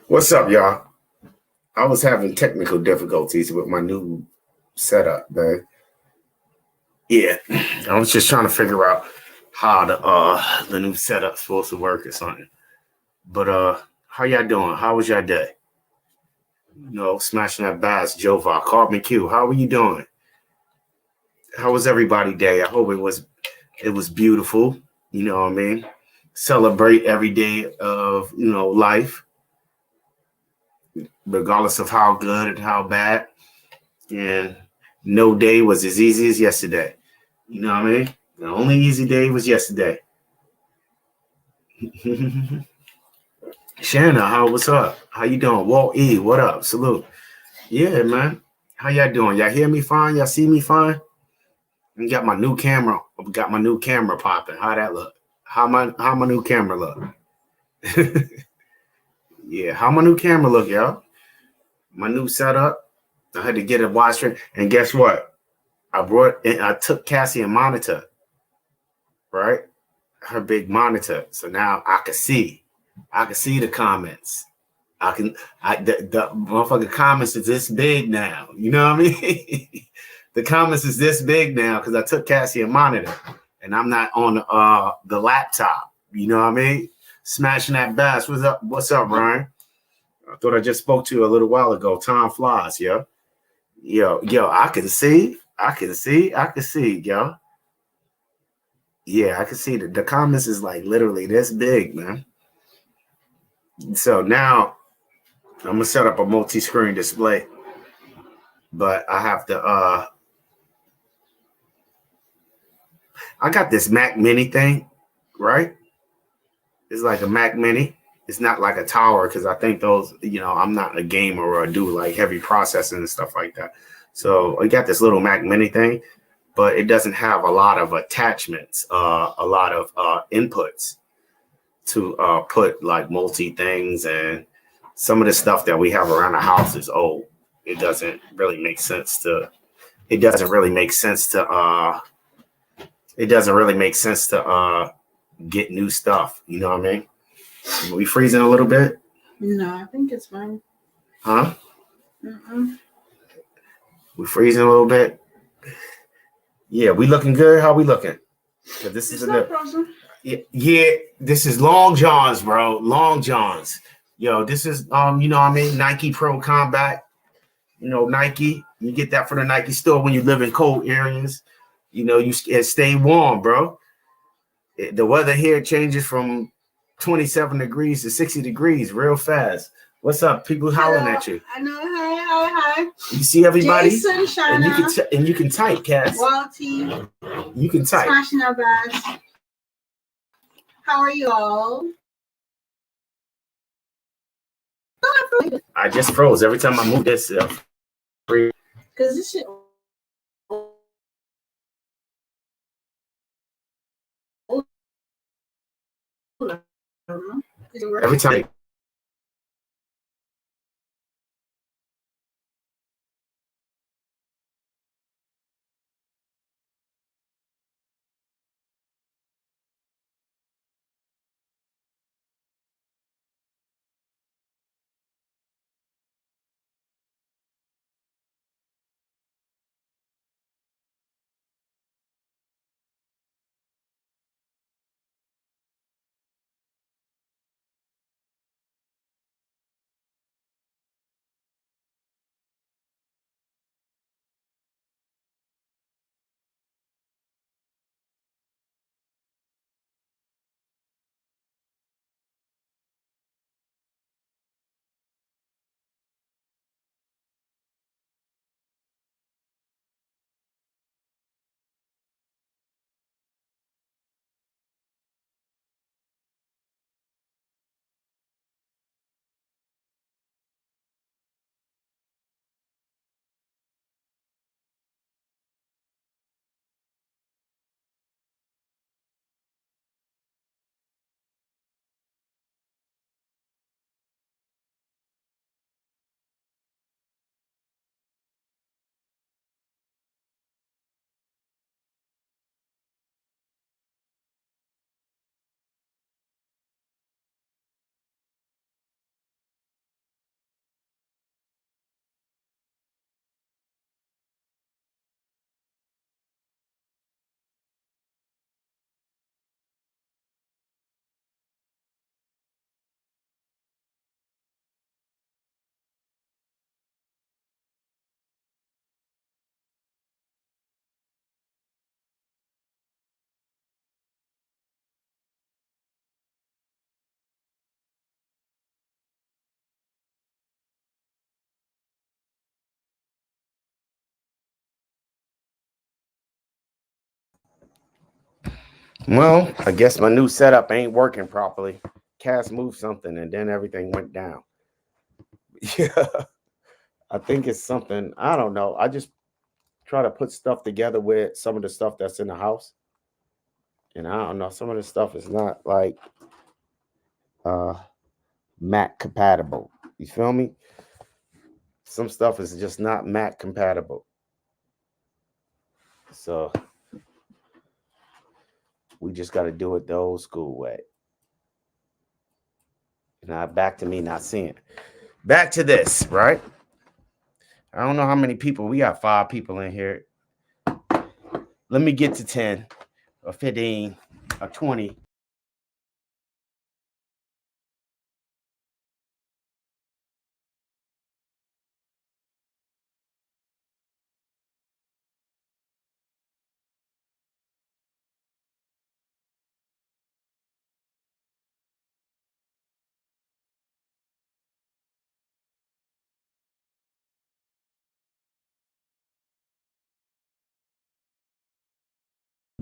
What's up, y'all? I was having technical difficulties with my new setup, man. Yeah, I was just trying to figure out how the new setup's supposed to work or something. But how y'all doing? How was your day? Smashing that bass, Jova, Carbon Q. How are you doing? How was everybody day? I hope it was beautiful. You know what I mean? Celebrate every day of life, regardless of how good and how bad. And no day was as easy as yesterday. You know what I mean? The only easy day was yesterday. Shanna, what's up? How you doing? Walt E, what up? Salute. Yeah, man. How y'all doing? Y'all hear me fine? Y'all see me fine? I got my new camera. Got my new camera popping. How that look? How my new camera look? Yeah, how my new camera look, y'all? My new setup. I had to get a widescreen. And guess what? I took Cassie a monitor, right? Her big monitor. So now I can see. I can see the comments. The motherfucking comments is this big now. You know what I mean? The comments is this big now because I took Cassie a monitor and I'm not on the laptop. You know what I mean? Smashing that bass. What's up, Ryan? I thought I just spoke to you a little while ago. Time flies, yo. Yo, I can see. I can see, yo. Yeah, I can see the comments is like literally this big, man. So now I'm gonna set up a multi-screen display, but I have to I got this Mac Mini thing, right? It's like a Mac Mini. It's not like a tower because I think those, I'm not a gamer or I do like heavy processing and stuff like that. So I got this little Mac Mini thing, but it doesn't have a lot of attachments, a lot of inputs to put like multi things, and some of the stuff that we have around the house is old. It doesn't really make sense to. It doesn't really make sense to. It doesn't really make sense to get new stuff. You know what I mean? Are we freezing a little bit? No, I think it's fine. Huh? Mm-mm. We freezing a little bit. Yeah, we looking good. How we looking? This It's is not frozen. yeah. This is Long Johns, bro. Long Johns. Yo, this is you know what I mean? Nike Pro Combat. Nike. You get that from the Nike store when you live in cold areas. You stay warm, bro. The weather here changes from 27 degrees to 60 degrees real fast. What's up? People hollering at you. I know. Hi. You see everybody? Jason, Shana, and you can type, Cass. Walty. You can type. Smashing our bass. How are you all? I just froze every time I move this. Because this shit. Every time Well, I guess my new setup ain't working properly. Cass moved something and then everything went down. Yeah, I think it's something. I don't know. I just try to put stuff together with some of the stuff that's in the house. And I don't know. Some of the stuff is not like uh Mac compatible. You feel me? Some stuff is just not Mac compatible. So we just got to do it the old school way. Now back to me not seeing. Back to this, right? I don't know how many people. We got 5 people in here. Let me get to 10 or 15 or 20.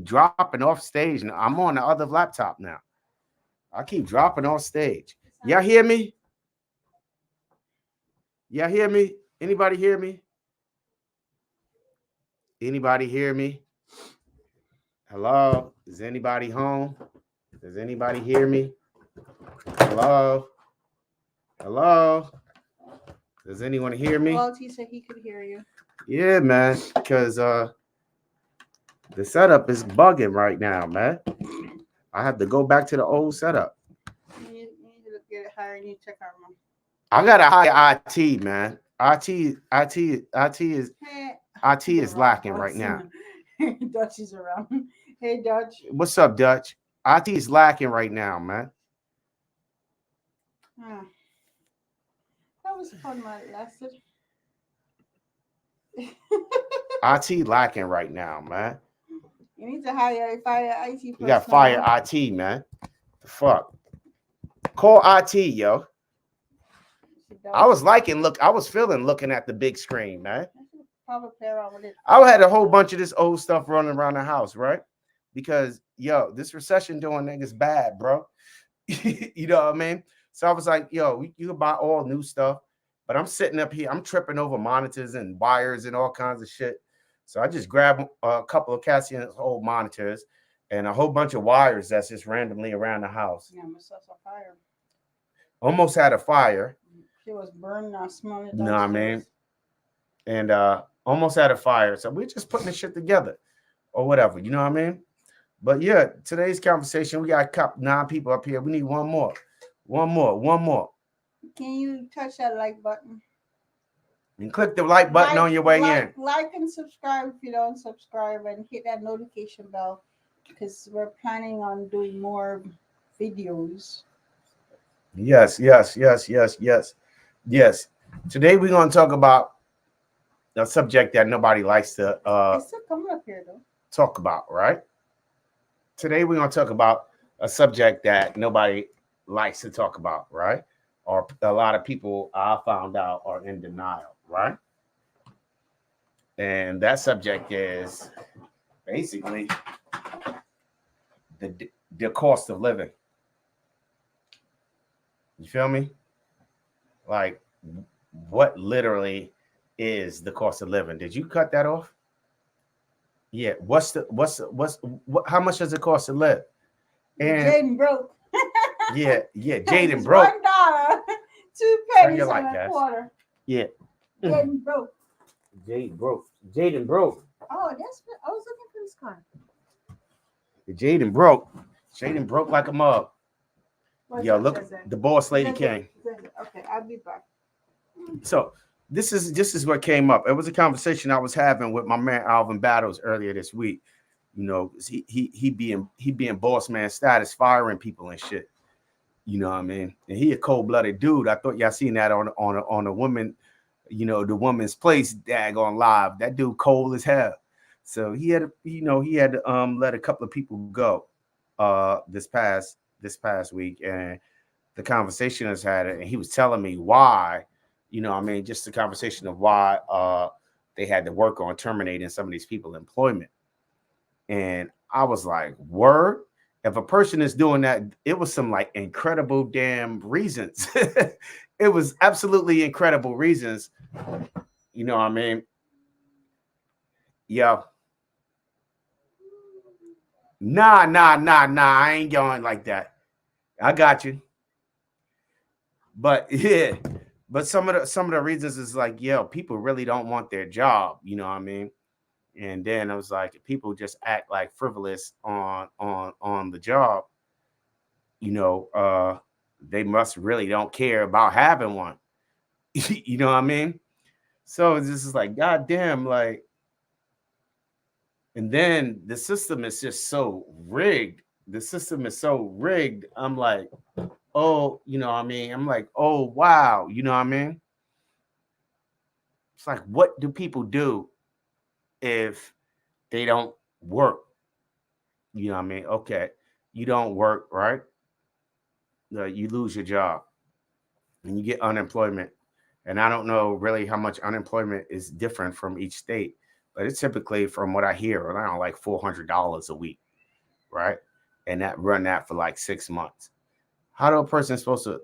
Dropping off stage. Now I'm on the other laptop now. I keep dropping off stage. Y'all hear me? Y'all hear me? Anybody hear me? Anybody hear me? Hello? Is anybody home? Does anybody hear me? Hello? Hello? Does anyone hear me? Well, he said he could hear you. Yeah, man. Because the setup is bugging right now, man. I have to go back to the old setup. You need to get it higher and you check our room. I got a high IT, man. IT is lacking right now. Dutch is around. Hey, Dutch. What's up, Dutch? IT is lacking right now, man. That was fun while it lasted. IT lacking right now, man. You need to hire IT. You got fire IT, man. The fuck? Call IT, yo. I was feeling looking at the big screen, man. Probably play around with it. I had a whole bunch of this old stuff running around the house, right? Because yo, this recession doing niggas bad, bro. You know what I mean? So I was like, yo, you can buy all new stuff, but I'm sitting up here, I'm tripping over monitors and wires and all kinds of shit. So I just grabbed a couple of Cassian's old monitors and a whole bunch of wires that's just randomly around the house. Yeah, almost had a fire. Almost had a fire. She was burned, I smell it. You know what I mean? And almost had a fire. So we're just putting the shit together or whatever. You know what I mean? But yeah, today's conversation, we got 9 people up here. We need one more. One more. Can you touch that like button? And click the like button on your way in. Like and subscribe if you don't subscribe, and hit that notification bell because we're planning on doing more videos. Yes. Today we're going to talk about a subject that nobody likes to it's still coming up here though. Talk about, right? Today we're going to talk about a subject that nobody likes to talk about, right? Or a lot of people I found out are in denial, right? And that subject is basically the cost of living. You feel me? Like, what literally is the cost of living? Did you cut that off? Yeah. How much does it cost to live? And Jaden broke. yeah. Jaden broke. $1, 2 pennies and a quarter. Yeah. Jaden broke. Jaden broke. Oh, that's what I was looking for this card. Jaden broke. Jaden broke like a mug. Yo, look, the boss lady came. Okay, I'll be back. So this is what came up. It was a conversation I was having with my man Alvin Battles earlier this week. You know, he being boss man status, firing people and shit. You know what I mean? And he a cold-blooded dude. I thought y'all seen that on a woman, you know, the woman's place daggone live. That dude cold as hell. So he had to let a couple of people go this past week, and the conversation has had it, and he was telling me why, you know, I mean, just the conversation of why they had to work on terminating some of these people's employment. And I was like, word. if a person is doing that, it was some like incredible damn reasons. It was absolutely incredible reasons. You know what I mean? Yeah. Nah. I ain't going like that. I got you. But yeah, but some of the reasons is like, yo, people really don't want their job. You know what I mean? And then I was like, people just act like frivolous on the job. You know, they must really don't care about having one. You know what I mean? So this is like, goddamn, like, and then the system is just so rigged. The system is so rigged. I'm like, oh, you know what I mean? I'm like, oh, wow. You know what I mean? It's like, what do people do if they don't work? You know what I mean? Okay. You don't work, right? You lose your job and you get unemployment. And I don't know really how much unemployment is different from each state, but it's typically, from what I hear, around like $400 a week, right? And that run that for like 6 months. How do a person supposed to?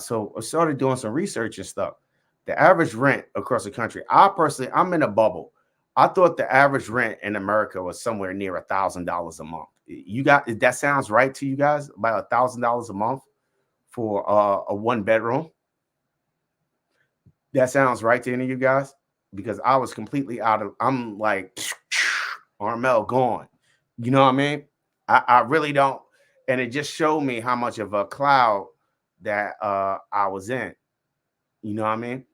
So I started doing some research and stuff. The average rent across the country. I'm in a bubble. I thought the average rent in America was somewhere near $1,000 a month. You got that sounds right to you guys? About $1,000 a month for a 1-bedroom. That sounds right to any of you guys? Because I was completely I'm like, Armel gone. You know what I mean? I really don't. And it just showed me how much of a cloud that I was in. You know what I mean?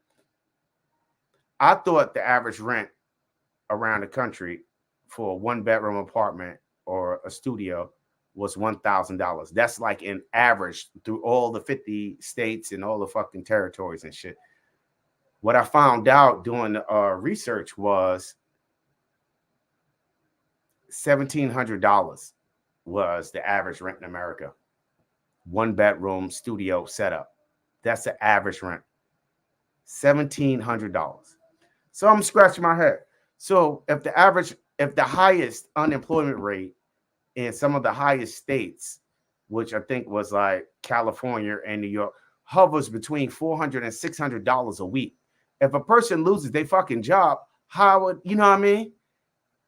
I thought the average rent around the country for a 1-bedroom apartment or a studio was $1,000. That's like an average through all the 50 states and all the fucking territories and shit. What I found out doing research was $1,700 was the average rent in America. 1-bedroom studio setup. That's the average rent. $1,700. So I'm scratching my head. So if the highest unemployment rate in some of the highest states, which I think was like California and New York, hovers between $400 and $600 a week. If a person loses their fucking job, how would, you know what I mean?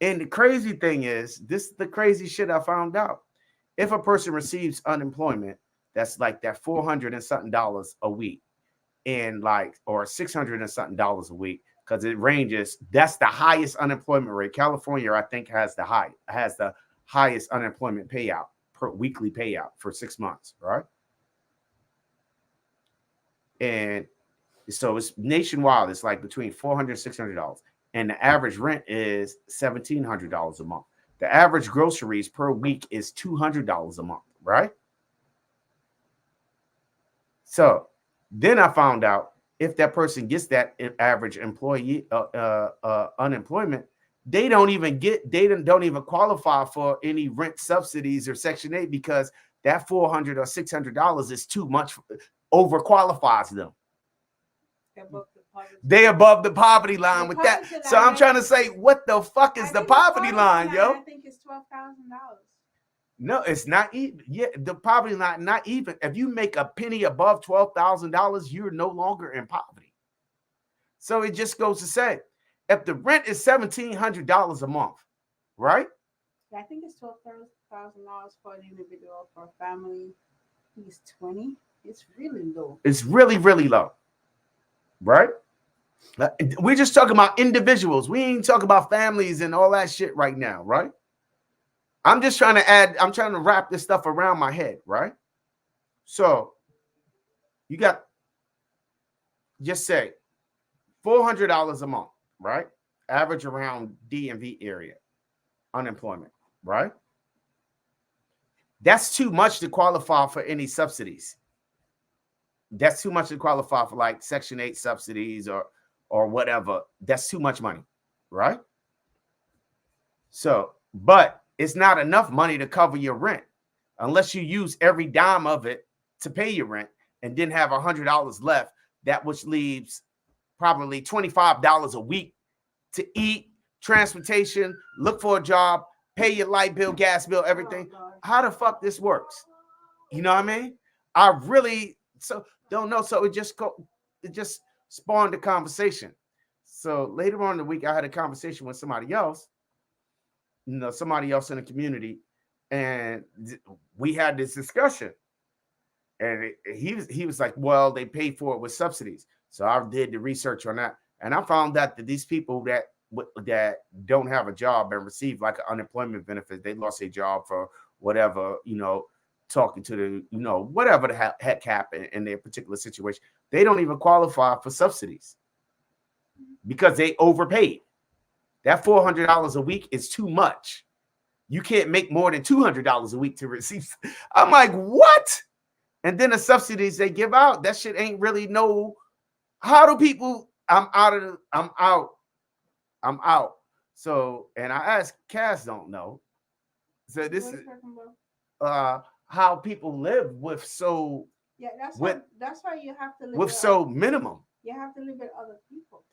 And the crazy thing is, this is the crazy shit I found out. If a person receives unemployment, that's like that $400 and something a week, and like, or $600 and something a week, because it ranges. That's the highest unemployment rate. California, I think, has the highest unemployment payout per weekly payout for 6 months, right? And so it's nationwide. It's like between $400 and $600, and the average rent is $1,700 a month. The average groceries per week is $200 a month, right? So then I found out if that person gets that average employee unemployment, they don't even qualify for any rent subsidies or Section 8, because that $400 or $600 is too much, overqualifies them. They above the poverty line with that. So I'm trying to say, what the fuck is the poverty line, yo? I think it's $12,000. No, it's not even. Yeah, the poverty line, not even. If you make a penny above $12,000, you're no longer in poverty. So it just goes to say, if the rent is $1,700 a month, right? Yeah, I think it's $12,000 for an individual. For a family, I think it's 20. It's really low. It's really, really low, right? We're just talking about individuals. We ain't talking about families and all that shit right now, right? I'm trying to wrap this stuff around my head, right? So you got, just say $400 a month, right? Average around DMV area unemployment, right? That's too much to qualify for any subsidies. That's too much to qualify for like Section 8 subsidies or whatever. That's too much money, right? So, but it's not enough money to cover your rent unless you use every dime of it to pay your rent and then have $100 left, that which leaves probably $25 a week to eat, transportation, look for a job, pay your light bill, gas bill, everything. Oh, How the fuck this works? You know what I mean? I really don't know. So it just spawned a conversation. So later on in the week, I had a conversation with somebody else, somebody else in the community, and we had this discussion. And he was like, well, they pay for it with subsidies. So I did the research on that, and I found that these people that don't have a job and receive like an unemployment benefit, they lost their job for whatever, talking to the, whatever the heck happened in their particular situation, they don't even qualify for subsidies because they overpaid. That $400 a week is too much. You can't make more than $200 a week to receive. I'm like, what? And then the subsidies they give out, that shit ain't really no. How do people? I'm out. So, and I asked Cass, don't know. So this is how people live with so. Yeah, that's why you have to live with so minimum. You have to live with other people.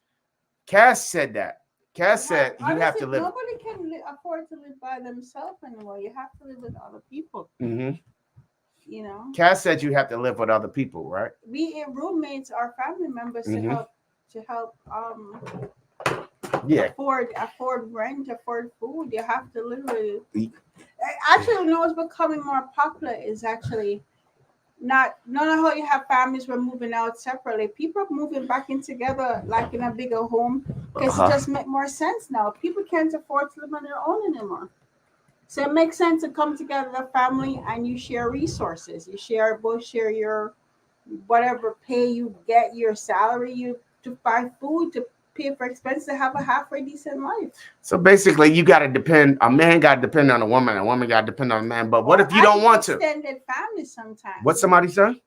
Cass said that. Cass said you have to live. Nobody can afford to live by themselves anymore. You have to live with other people. Mm-hmm. Cass said you have to live with other people, right? Be it roommates or family members to help afford rent, afford food. You have to literally. Actually, what's becoming more popular is actually not how you have families were moving out separately. People are moving back in together, like in a bigger home, because it just makes more sense now. People can't afford to live on their own anymore. So it makes sense to come together as a family and you share resources. You both share your whatever pay you get, your salary, to buy food, to pay for expenses, to have a halfway decent life. So basically, you got to depend. A man got to depend on a woman. A woman got to depend on a man. But what if you don't want to? Extended family sometimes. What somebody said?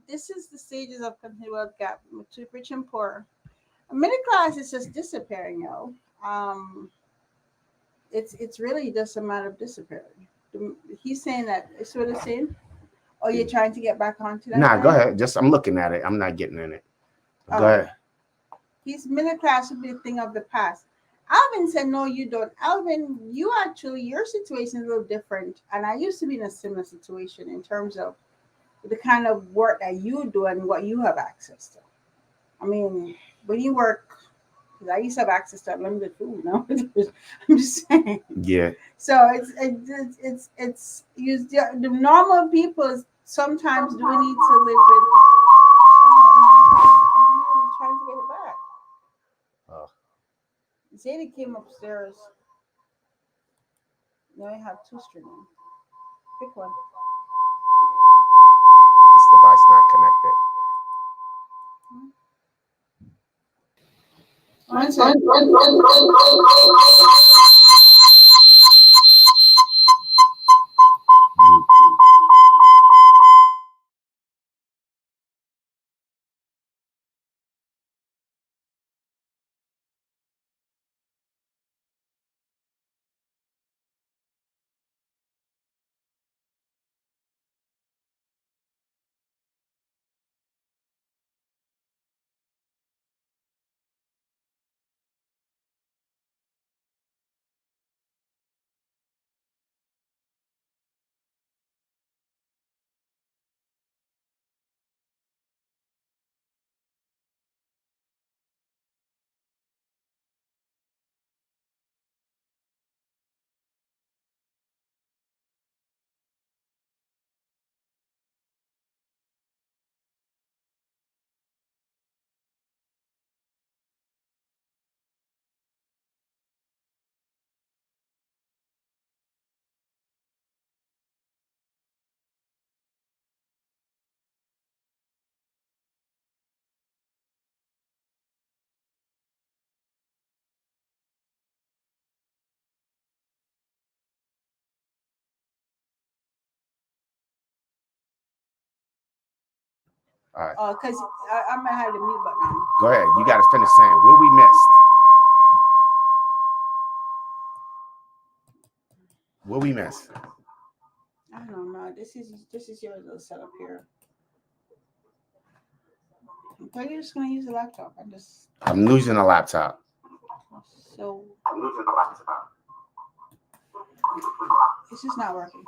This is the stages of continued wealth gap between rich and poor. Middle class is just disappearing, It's really just a matter of disappearing. He's saying that. Is what he's saying? Or you're trying to get back onto that? Nah, go ahead. I'm looking at it. I'm not getting in it. Go ahead. He's middle class would be a thing of the past. Alvin said, no, you don't. Alvin, your situation is a little different. And I used to be in a similar situation in terms of the kind of work that you do and what you have access to. I mean, when you work, because I used to have access to unlimited food. No, I'm just saying. Yeah. So it's the normal people sometimes do need to live with. I'm trying to get it back. Oh. Zadie came upstairs. Now I have two streaming. Pick one. This device not connected. One second. All right. Because I'm gonna have the mute button on. Go ahead. You got to finish saying what we missed. What we missed? I don't know. This is your little setup here. Okay, you're just gonna use the laptop. I'm losing a laptop. So I'm losing a laptop. It's just not working.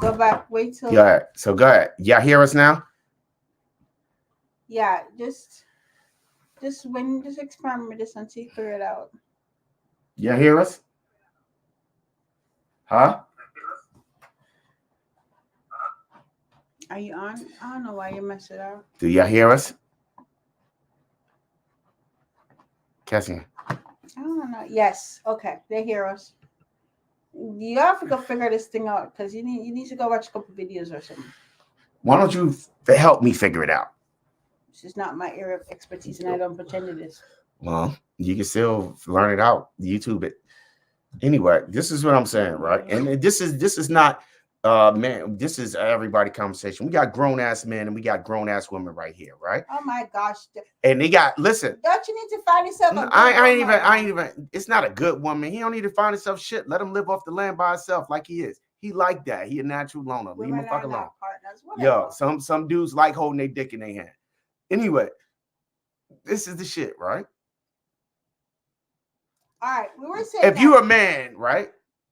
Go back. Wait till. Go ahead. So go ahead. Y'all hear us now? Yeah, just experiment with this until you figure it out. Y'all hear us? Huh? Are you on? I don't know why you messed it up. Do y'all hear us? Cassie. I don't know. Yes. Okay. They hear us. You have to go figure this thing out because you need to go watch a couple videos or something. Why don't you help me figure it out? This is not my area of expertise, and I don't pretend it is. Well, you can still learn it out. YouTube it. Anyway, this is what I'm saying, right? And this is not man, this is everybody conversation. We got grown-ass men and we got grown-ass women right here, right? Oh my gosh. And they got listen. Don't you need to find yourself a I ain't even it's not a good woman. He don't need to find himself shit. Let him live off the land by himself like he is. He like that. He a natural loner. Leave him the fuck alone. Yo, some dudes like holding their dick in their hand. Anyway, this is the shit, right? All right, we were saying if you're a man, right,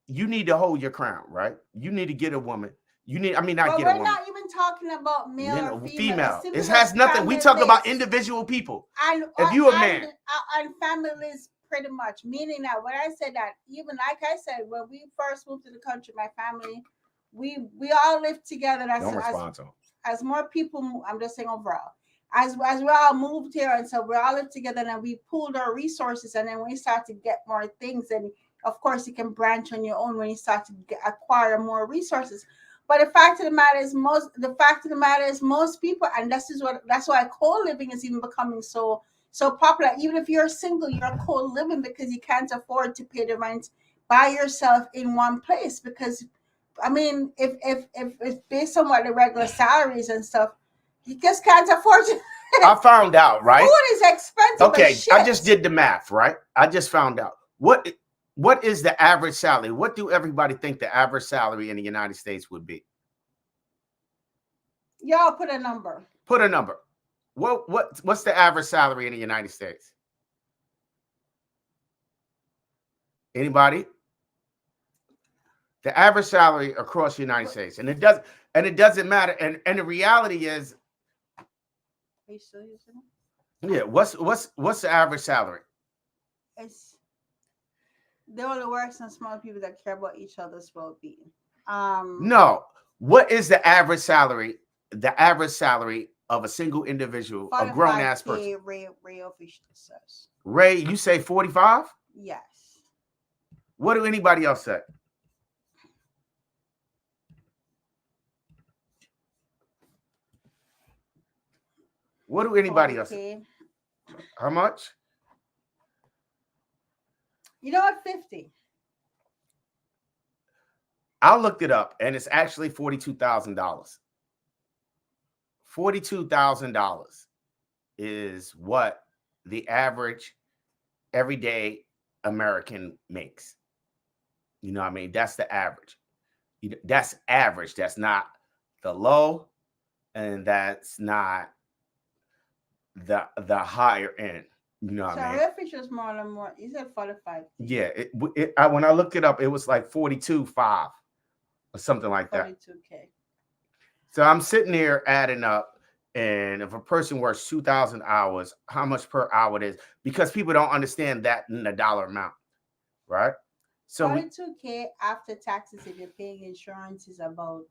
you need to hold your crown, right? You need to get a woman. You need, I mean, not get a woman. We're not even talking about male or female. It has nothing. We talk about individual people. If you're a man. And families, pretty much. Meaning that when I said that, even like I said, when we first moved to the country, my family, we all lived together. As more people, I'm just saying overall. As we all moved here, and so we all lived together, and we pooled our resources, and then we start to get more things, and of course you can branch on your own when you start to acquire more resources. But the fact of the matter is, most people, and that's why co-living is even becoming so popular. Even if you're single, you're co-living because you can't afford to pay the rent by yourself in one place. Because I mean, if based on what the regular salaries and stuff. You just can't afford it. I found out, right? Food is expensive. Okay, I just did the math, right? I just found out. What is the average salary? What do everybody think the average salary in the United States would be? Y'all put a number. Put a number. What's the average salary in the United States? Anybody? The average salary across the United States. And it doesn't matter. And the reality is, are you still using it? Yeah. What's the average salary? They only works on small people that care about each other's well-being. No. What is the average salary? The average salary of a single individual, a grown-ass person. Ray official says. Ray, you say 45? Yes. What do anybody else say? What do anybody else say? How much? You know what? 50. I looked it up, and it's actually $42,000. $42,000 is what the average everyday American makes. You know what I mean? That's the average. That's average. That's not the low, and that's not the higher end. You know what I mean? So Fisher's more than more. You said 45. Yeah. When I looked it up, it was like 42.5 or something like that. 42K. So I'm sitting there adding up, and if a person works 2,000 hours, how much per hour it is? Because people don't understand that in the dollar amount, right? So 42K after taxes, if you're paying insurance, is about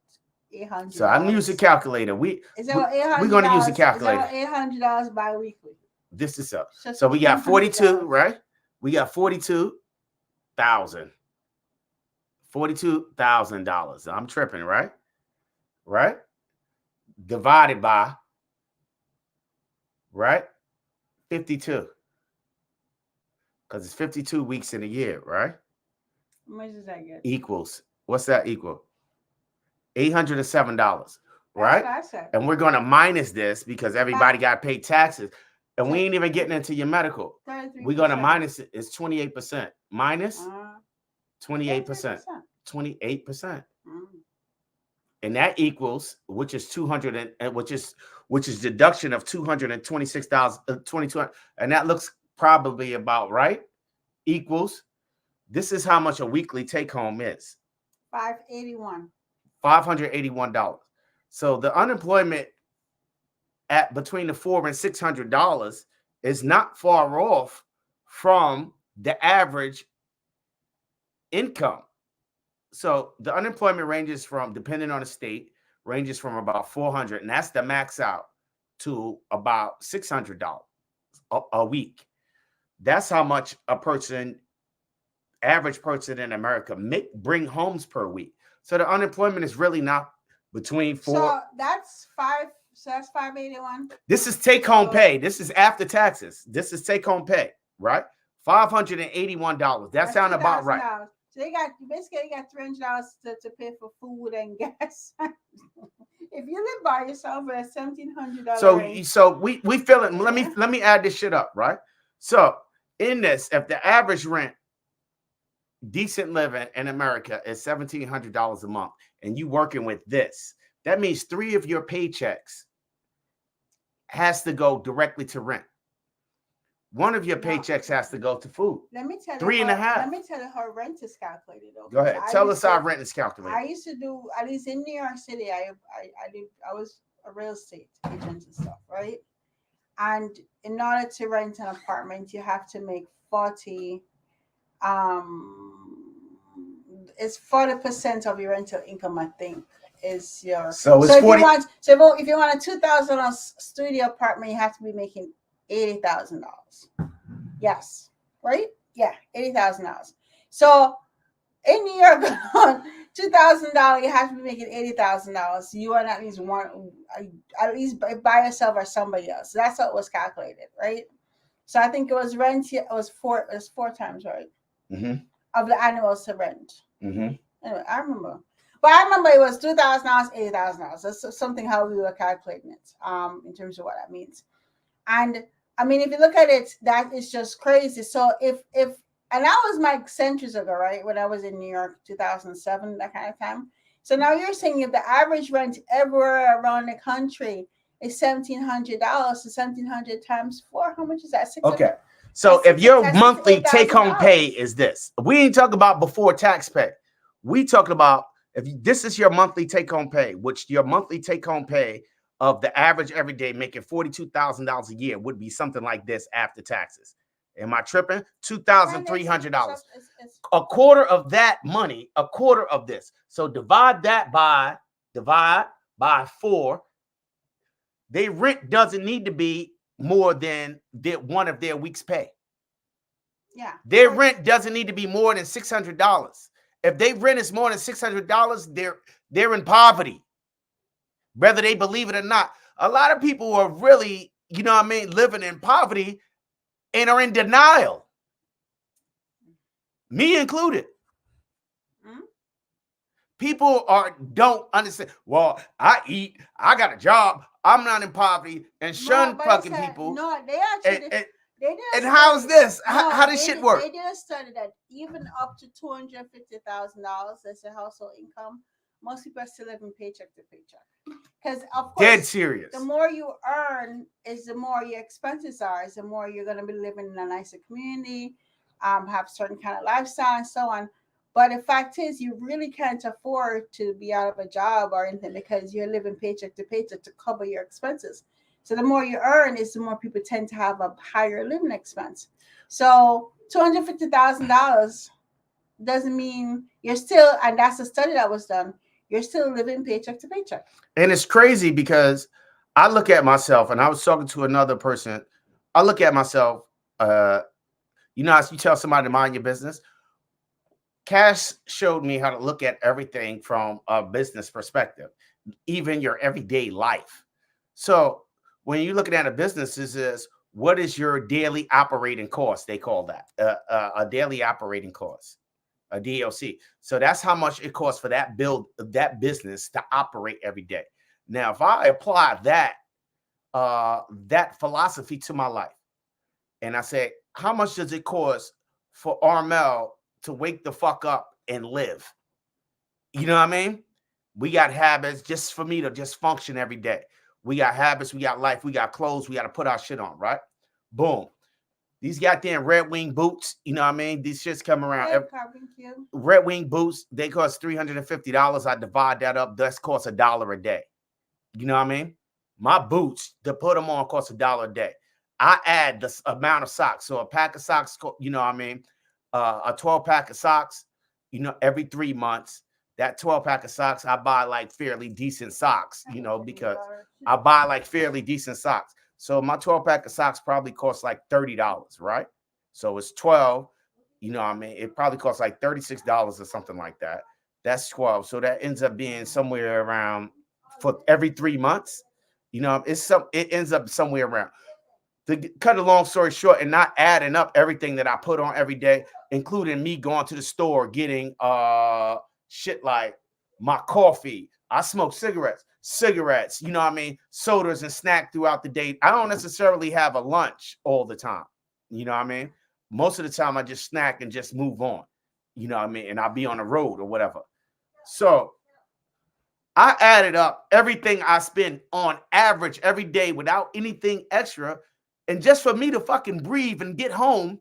$800. So I'm using a calculator. We're going to use a calculator. $800 bi-weekly. This is up. So we got 42, right? We got $42,000. $42,000. I'm tripping, right? Right? Divided by, right? 52. Because it's 52 weeks in a year, right? How much does that get? Equals. What's that equal? $807, right? And we're going to minus this because everybody got to pay taxes. And we ain't even getting into your medical. We're going to minus it. It's 28%. Minus 28%. 28%. And that equals, which is 200, which is deduction of 226,000, 22, and that looks probably about right. Equals This is how much a weekly take home is. $581. $581. So the unemployment at between the $400 and $600 is not far off from the average income. So the unemployment ranges from, depending on the state, ranges from about $400, and that's the max out, to about $600 a week. That's how much a person, average person in America, bring homes per week. So the unemployment is really not between four. So that's $581. This is take home pay. This is after taxes. This is take home pay, right? $581. That sounds about right. So you got $300 to pay for food and gas. If you live by yourself at $1,700. So we feel it. Let me add this shit up, right? So in this, if the average rent, decent living in America is $1,700 a month, and you working with this, that means 3 of your paychecks has to go directly to rent. 1 of your paychecks has to go to food. Let me tell you. 3.5. Let me tell you how rent is calculated. Though. Go ahead. Tell us how rent is calculated. I used to do, at least in New York City, I was a real estate agent and stuff, right? And in order to rent an apartment, you have to make 40. It's 40% of your rental income, I think, is your. So it's 40. If you want a $2,000 studio apartment, you have to be making $80,000. Yes, right? Yeah, $80,000. So in New York, $2,000, you have to be making $80,000. You are at least by yourself or somebody else. So that's how it was calculated, right? So I think it was rent. It was 4 times, right? Mm-hmm. Of the annuals to rent. Mm-hmm. Anyway, I remember. But I remember it was $2,000, $80,000. That's something how we were calculating it, in terms of what that means. And I mean, if you look at it, that is just crazy. So and that was my centuries ago, right? When I was in New York, 2007, that kind of time. So now you're saying if the average rent everywhere around the country is $1,700, so 1,700 times 4, how much is that? Okay. So if your monthly take-home pay is this, we ain't talking about before tax pay. We talking about if this is your monthly take-home pay, which your monthly take-home pay of the average everyday making $42,000 a year would be something like this after taxes. Am I tripping? $2,300. A quarter of that money, a quarter of this. So divide by 4. Their rent doesn't need to be more than one of their week's pay. Yeah. Their rent doesn't need to be more than $600. If their rent is more than $600, they're in poverty, whether they believe it or not. A lot of people are really, living in poverty and are in denial. Me included. Mm-hmm. People don't understand. Well, I eat, I got a job, I'm not in poverty, and shun fucking people. No, they actually. And how's this? How does shit work? They did a study that even up to $250,000 as a household income, most people are still living paycheck to paycheck. Because of course, dead serious. The more you earn, is the more your expenses are. Is the more you're going to be living in a nicer community, have certain kind of lifestyle and so on. But the fact is, you really can't afford to be out of a job or anything because you're living paycheck to paycheck to cover your expenses. So the more you earn is the more people tend to have a higher living expense. So $250,000 doesn't mean you're still, and that's a study that was done, you're still living paycheck to paycheck. And it's crazy because I look at myself, and I was talking to another person. I look at myself, as you tell somebody to mind your business. Cash showed me how to look at everything from a business perspective, even your everyday life. So when you're looking at a business, is what is your daily operating cost? They call that a daily operating cost, a DOC. So that's how much it costs for that business to operate every day. Now, if I apply that philosophy to my life, and I say, how much does it cost for Armel to wake the fuck up and live? You know what I mean? We got habits just for me to just function every day. We got habits, we got life, we got clothes, we got to put our shit on, right? Boom. These goddamn Red Wing boots, you know what I mean? These shits come around. Hey, Calvin Q. Red Wing boots, they cost $350. I divide that up. That's cost $1 a day. You know what I mean? My boots to put them on cost $1 a day. I add the amount of socks. So a pack of socks, you know what I mean? A 12 pack of socks, you know, every 3 months. That 12 pack of socks, I buy like fairly decent socks, you know, because I buy like fairly decent socks. So my 12 pack of socks probably costs like $30, right? So it's 12, you know what I mean? It probably costs like $36 or something like that. That's 12. So that ends up being somewhere around for every 3 months. You know, it ends up somewhere around. To cut a long story short and not adding up everything that I put on every day, including me going to the store, getting shit like my coffee. I smoke cigarettes, you know what I mean? Sodas and snack throughout the day. I don't necessarily have a lunch all the time. You know what I mean? Most of the time I just snack and just move on. You know what I mean? And I'll be on the road or whatever. So I added up everything I spend on average every day without anything extra. And just for me to fucking breathe and get home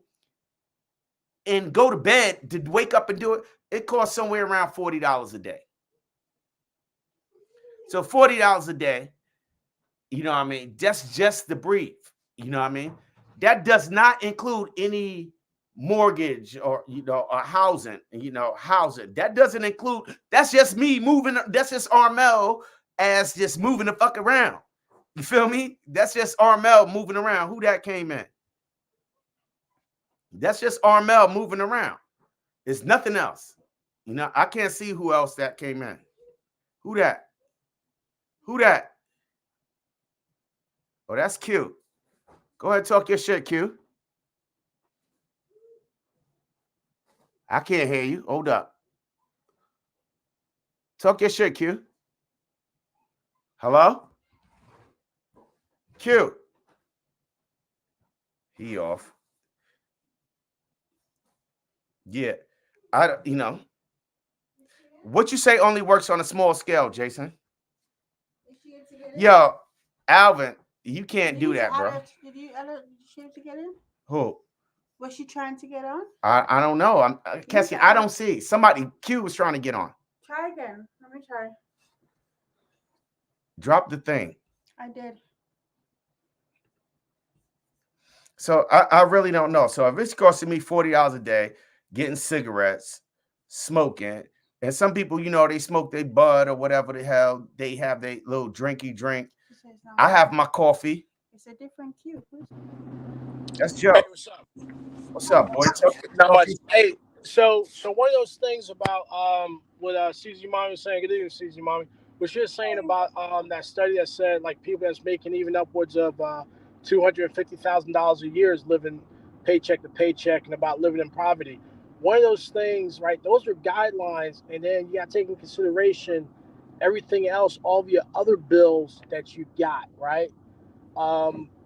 and go to bed to wake up and do it, it costs somewhere around $40 a day. So $40 a day, you know what I mean? That's just to breathe, you know what I mean? That does not include any mortgage or, you know, housing. That doesn't include, that's just me moving. That's just Armel as just moving the fuck around. You feel me? That's just Armel moving around. Who that came in? That's just Armel moving around. It's nothing else. You know, I can't see who else that came in. Who that? Oh, that's Q. Go ahead, talk your shit, Q. I can't hear you. Hold up. Talk your shit, Q. Hello? Q. He off. Yeah. You know. What you say only works on a small scale, Jason? Yo, Alvin, you can't do that, bro. Did she have to get in? Who? Was she trying to get on? I don't know. I'm Cassie. I don't see. Somebody, Q was trying to get on. Try again. Let me try. Drop the thing. I did. So I really don't know. So if it's costing me $40 a day, getting cigarettes, smoking, and some people, you know, they smoke their bud or whatever the hell they have, their little drinky drink. I have my coffee. It's a different Q. That's Joe. Hey, what's up? What's up, boy? Not much. Hey, so one of those things about what CZ Mommy was saying. Good evening, CZ Mommy. What you're saying about that study that said like people that's making even upwards of $250,000 a year is living paycheck to paycheck and about living in poverty. One of those things, right? Those are guidelines, and then you got to take into consideration everything else, all of your other bills that you got, right?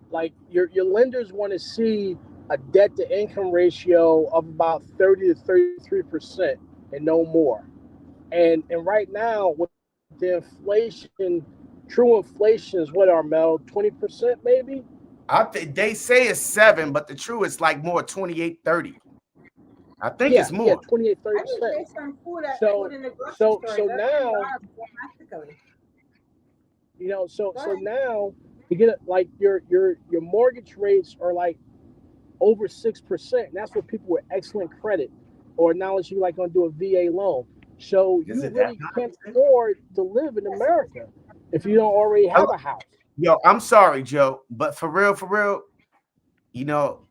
Like your lenders want to see a debt to income ratio of about 30 to 33% and no more. And right now with the inflation, true inflation is what, Armel, 20% maybe? I think they say it's 7, but the true is like more 28, 30. I think it's more. Yeah, 28, 30%. So now, you know, so now you get it, like your mortgage rates are like over 6%. And that's what people with excellent credit or knowledge you like gonna do a VA loan. So you really can't afford to live in America if you don't already have a house. Yo, I'm sorry, Joe, but for real, you know,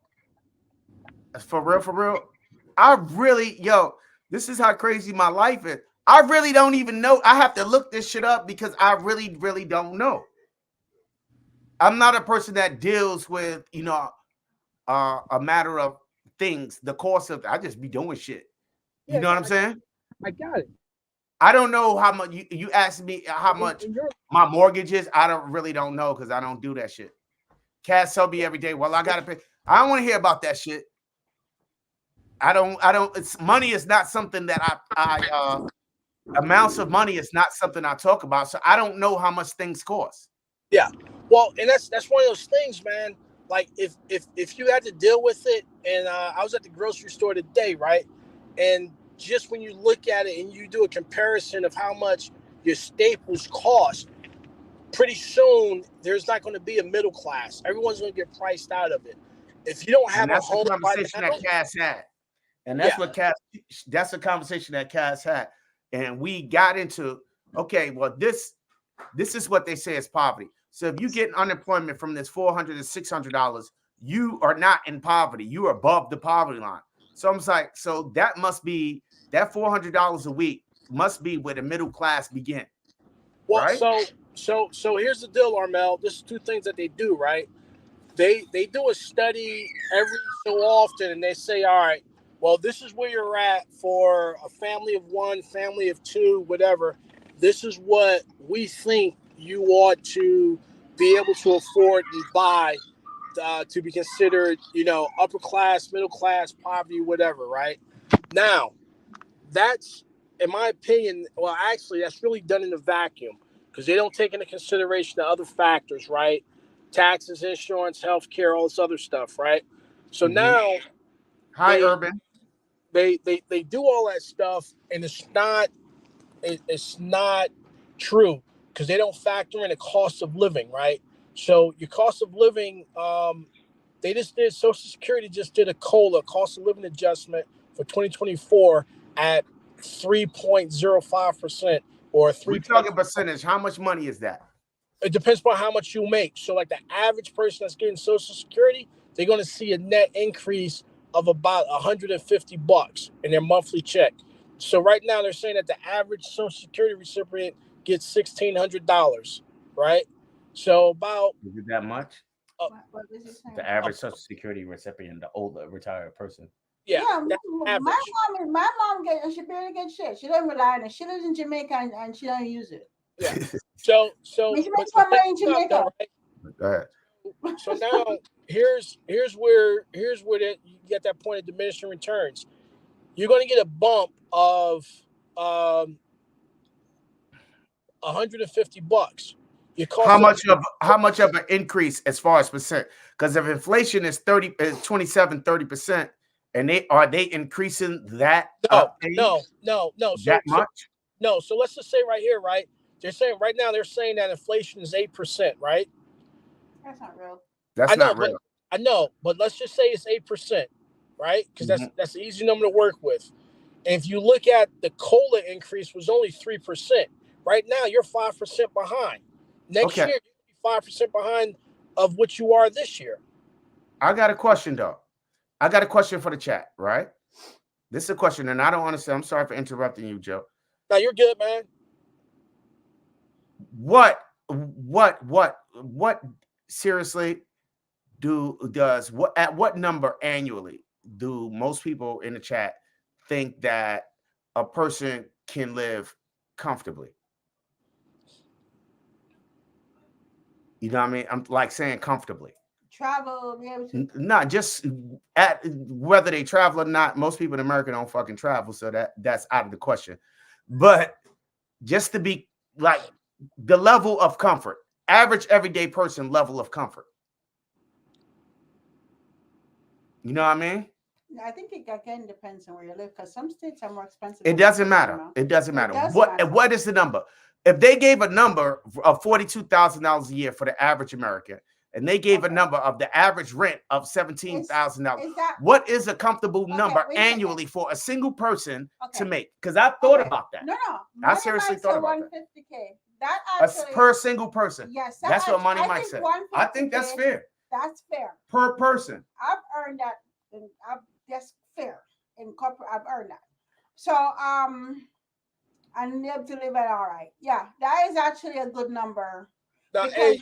for real, I really, this is how crazy my life is. I really don't even know. I have to look this shit up because I really, really don't know. I'm not a person that deals with, you know, a matter of things, the course of, I just be doing shit. You know what I'm saying? I got it. I don't know how much you asked me how much my mortgage is. I really don't know because I don't do that shit. Cass tell me every day, well, I gotta pay. I don't want to hear about that shit. I don't. It's money is not something that I amounts of money is not something I talk about. So I don't know how much things cost. Yeah. Well, and that's one of those things, man. like if you had to deal with it, and I was at the grocery store today, right? And just when you look at it and you do a comparison of how much your staples cost, pretty soon there's not going to be a middle class. Everyone's going to get priced out of it. If you don't have And that's a home the conversation right now, that Cass had. And that's what Cass, that's the conversation that Cass had. And we got into, okay, well, this is what they say is poverty. So if you get unemployment from this $400 to $600, you are not in poverty. You are above the poverty line. So I'm like, so that must be, that $400 a week must be where the middle class begin. well, right? So here's the deal, Armel. This is two things that they do, right? They do a study every so often, and they say, all right, well, this is where you're at for a family of one, family of two, whatever. This is what we think you ought to be able to afford and buy to be considered, upper class, middle class, poverty, whatever, right? Now, that's, in my opinion, well, actually, that's really done in a vacuum because they don't take into consideration the other factors, right? Taxes, insurance, healthcare, all this other stuff, right? So now, Urban. They do all that stuff, and it's not true because they don't factor in the cost of living, right? So your cost of living, they just did, Social Security just did a COLA, cost of living adjustment for 2024 at 3.05% or 3. We're talking percentage. How much money is that? It depends upon how much you make. So like the average person that's getting Social Security, they're going to see a net increase of about $150 in their monthly check. So right now they're saying that the average Social Security recipient gets $1,600, right? So about, is it that much? What is it saying? The average Social Security recipient, the older retired person. yeah, my mom she barely gets shit. She doesn't rely on it. She lives in Jamaica and she don't use it. Yeah. So she makes more money in Jamaica. Go ahead. So now here's where you get that point of diminishing returns. You're going to get a bump of $150. How much of an increase as far as percent? Because if inflation is 27-30%, and they increasing that? No. That much? No. So let's just say right here, right? They're saying that inflation is 8%, right? That's not real. That's not real. I know, but let's just say it's 8%, right? Because that's an easy number to work with. And if you look at the COLA increase was only 3%. Right now, you're 5% behind. Next year, you'll be 5% behind of what you are this year. I got a question, though. I got a question for the chat, right? This is a question, and I don't understand. I'm sorry for interrupting you, Joe. No, you're good, man. What seriously at what number annually do most people in the chat think that a person can live comfortably? You know what I mean? I'm like saying comfortably. Travel, be able to. Not just at whether they travel or not. Most people in America don't fucking travel, so that's out of the question. But just to be like the level of comfort, average everyday person level of comfort. You know what I mean? I think it again depends on where you live because some states are more expensive. It doesn't matter. It doesn't matter. What is the number? If they gave a number of $42,000 a year for the average American, and they gave a number of the average rent of $17,000, what is a comfortable number annually for a single person to make? Because I thought about that. No. I seriously thought about that. $150K. That actually, per single person. Yes, that's what Money Mike said. I think that's fair. That's fair. Per person. I've earned that. That's fair. In corporate, I've earned that. So I'm able to live it all right. Yeah, that is actually a good number. Now, I'm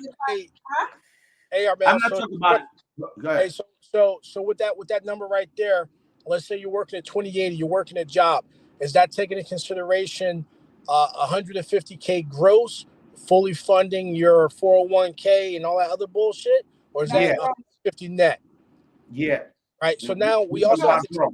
not talking about it. Go ahead. Hey, so with that number right there, let's say you're working at 2080, you're working a job. Is that taking into consideration $150K gross, fully funding your 401k and all that other bullshit, or is that $150 net? Yeah. Right. So now we also have to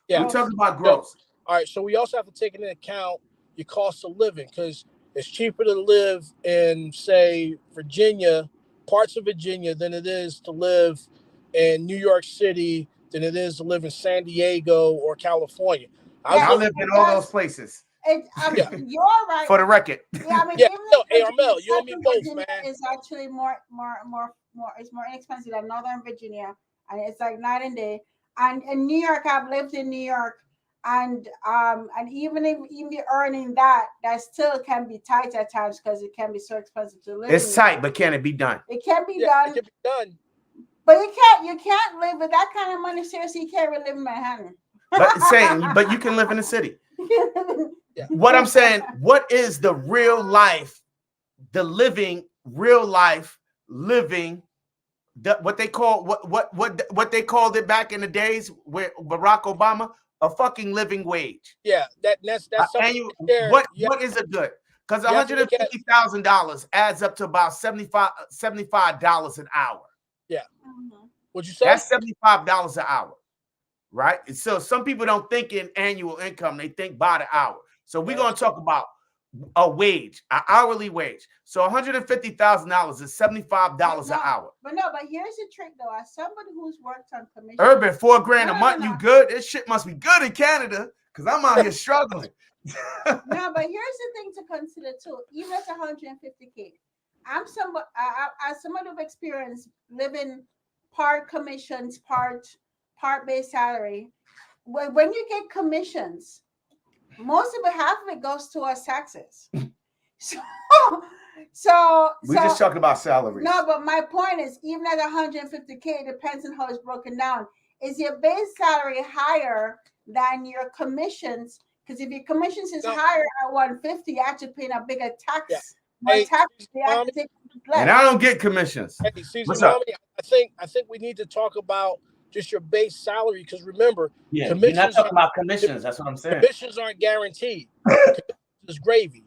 we're talking about gross. All right. So we also have to take into account your cost of living because it's cheaper to live in, say, Virginia, parts of Virginia, than it is to live in New York City than it is to live in San Diego or California. I lived in all those places. Yeah. You're right. For the record. Yeah, I mean, Yeah, even no, if Armel, you and me both, Virginia man. is actually more. It's more inexpensive than Northern Virginia, and it's like night and day. And in New York, I've lived in New York, and even you're earning that still can be tight at times because it can be so expensive to live. It's tight, but can it be done? It can be done. It can be done. But you can't live with that kind of money. Seriously, you can't really live in Manhattan. But you can live in the city. Yeah. What I'm saying, what is the real life, real life living, what they called it back in the days where Barack Obama, a fucking living wage. Yeah, that's something. What is it good? Because $150,000 adds up to about $75 an hour. Yeah. What'd you say? That's $75 an hour, right? So some people don't think in annual income; they think by the hour. So we're going to talk about a wage, an hourly wage. So $150,000 is $75 an hour. But here's the trick, though. As somebody who's worked on commission, Urban, $4,000 a month, you good? This shit must be good in Canada because I'm out here struggling. No, but here's the thing to consider too. Even at 150K, I'm somebody as somebody with experience living part commissions, part base salary. When you get commissions, most of it, half of it goes towards taxes. So we just talking about salaries. No, but my point is, even at 150K, it depends on how it's broken down. Is your base salary higher than your commissions? Because if your commissions is higher at 150, you're actually paying a bigger tax. Yeah. And I don't get commissions. Hey, Cesar, I think we need to talk about just your base salary, because remember, you're not talking about commissions. That's what I'm saying. Commissions aren't guaranteed. It's gravy,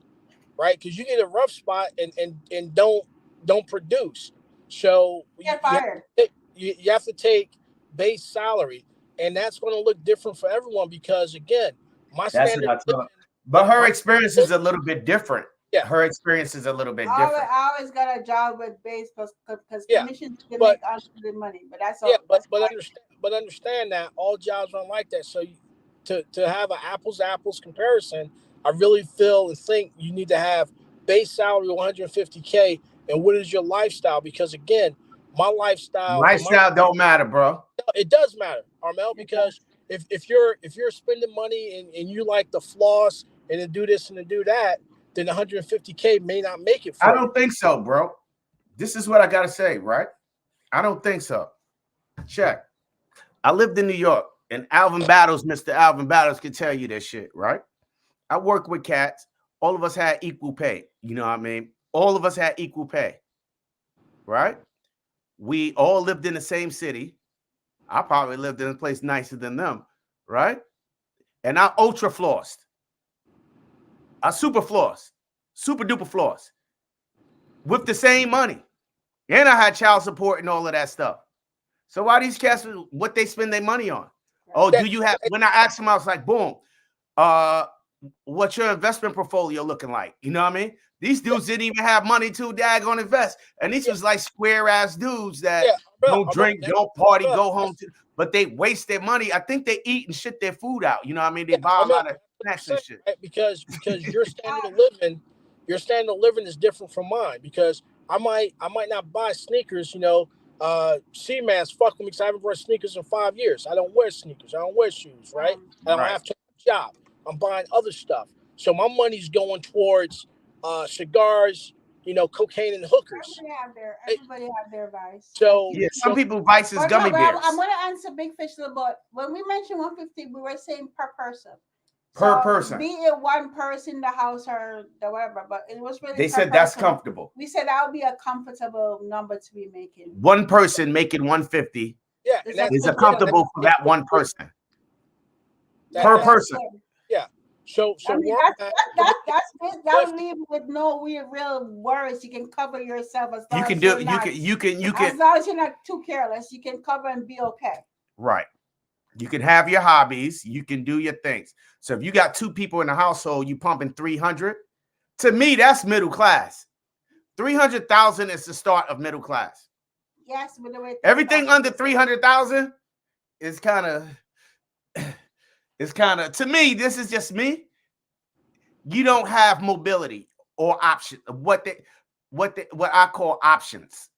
right? Because you get a rough spot and don't produce. So you have to take base salary, and that's going to look different for everyone because, again, my standard. But her experience is a little bit different. Yeah, her experience is a little bit different. I always got a job with base because commissions can make unlimited money, but that's all. Yeah, but understand that all jobs aren't like that. So to have an apples to apples comparison, I really feel and think you need to have base salary 150K, and what is your lifestyle? Because again, my lifestyle don't matter, bro. It does matter, Armel, because if you're spending money and you like to floss and to do this and to do that, then 150K may not make it for I don't think so, bro. This is what I gotta say, right? I don't think so. Check. I lived in New York, and Mr. Alvin Battles can tell you this shit, right? I worked with cats. All of us had equal pay. You know what I mean? All of us had equal pay, right? We all lived in the same city. I probably lived in a place nicer than them, right? And I ultra flossed. I super duper floss with the same money. And I had child support and all of that stuff. So why these cats, what they spend their money on? Oh, do you have, when I asked them, I was like, boom, what's your investment portfolio looking like? You know what I mean? These dudes didn't even have money to daggone invest. And these was like square ass dudes that don't drink, don't party, go home, but they waste their money. I think they eat and shit their food out. You know what I mean? They buy a lot of snacks and shit. Because your standard of living is different from mine. Because I might not buy sneakers, C-Man's fuck with me because I haven't worn sneakers in 5 years. I don't wear sneakers. I don't wear shoes, right? I don't have to job. I'm buying other stuff. So my money's going towards cigars, cocaine and hookers. Everybody have their vice. So some people vice is gummy bears. I'm going to answer Big Fish a little bit. When we mentioned 150, we were saying per person. Per person. Be it one person in the house or the whatever, but it was really. They said that's comfortable. We said that would be a comfortable number to be making. One person making 150. Yeah, is comfortable for that one person. Per person. Yeah. So I mean, that would leave with no real worries. You can cover yourself as long as you can. As long as you're not too careless, you can cover and be okay. Right. You can have your hobbies. You can do your things. So if you got two people in the household, you pumping 300. To me, that's middle class. 300,000 is the start of middle class. Yes, but the way everything under 300,000 is kind of. It's kind of, to me, this is just me. You don't have mobility or option. What I call options.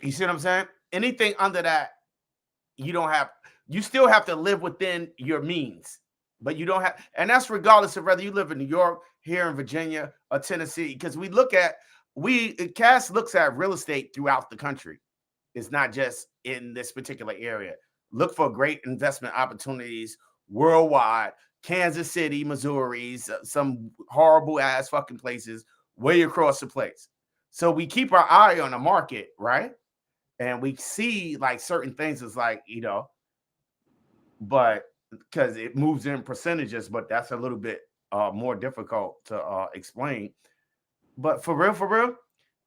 You see what I'm saying? Anything under that, you don't have. You still have to live within your means, but you don't have, and that's regardless of whether you live in New York, here in Virginia, or Tennessee. Because Cass looks at real estate throughout the country. It's not just in this particular area. Look for great investment opportunities worldwide. Kansas City, Missouri, some horrible ass fucking places way across the place. So we keep our eye on the market, right? And we see like certain things is like, but because it moves in percentages, but that's a little bit more difficult to explain. But for real,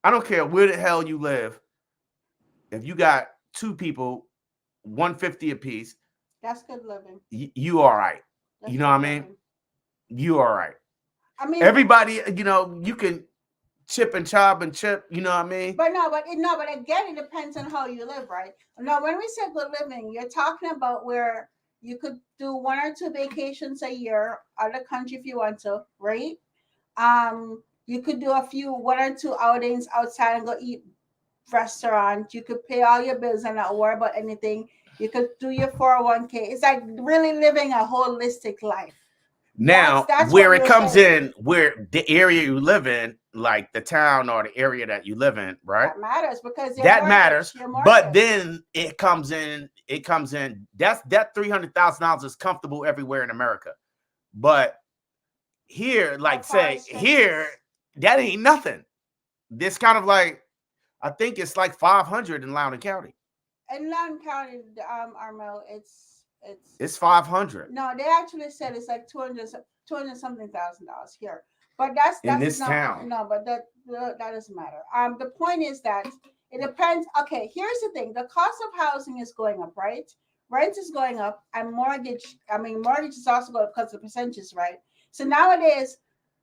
I don't care where the hell you live. If you got two people, $150 a piece, that's good living. You all right. That's you know what I mean? Living. You all right. I mean, everybody, you can chip and chop and chip, you know what I mean? But again, it depends on how you live, right? No, when we say good living, you're talking about where you could do 1 or 2 vacations a year out of the country if you want to, right? You could do 1 or 2 outings outside and go eat restaurant. You could pay all your bills and not worry about anything. You could do your 401k. It's like really living a holistic life. Now, that's where it comes in, where the area you live in, like the town or the area that you live in, right? That matters because that matters. But then it comes in. That $300,000 is comfortable everywhere in America, but here, like here, that ain't nothing. This kind of like, I think it's like 500 in Loudoun County. In Loudoun County, Armel, it's 500. No, they actually said it's like 200 something thousand dollars here, but that's in this not, town. No, but that doesn't matter. The point is that it depends. Okay, here's the thing: the cost of housing is going up, right? Rent is going up, and mortgage is also going up because of the percentages, right? So nowadays,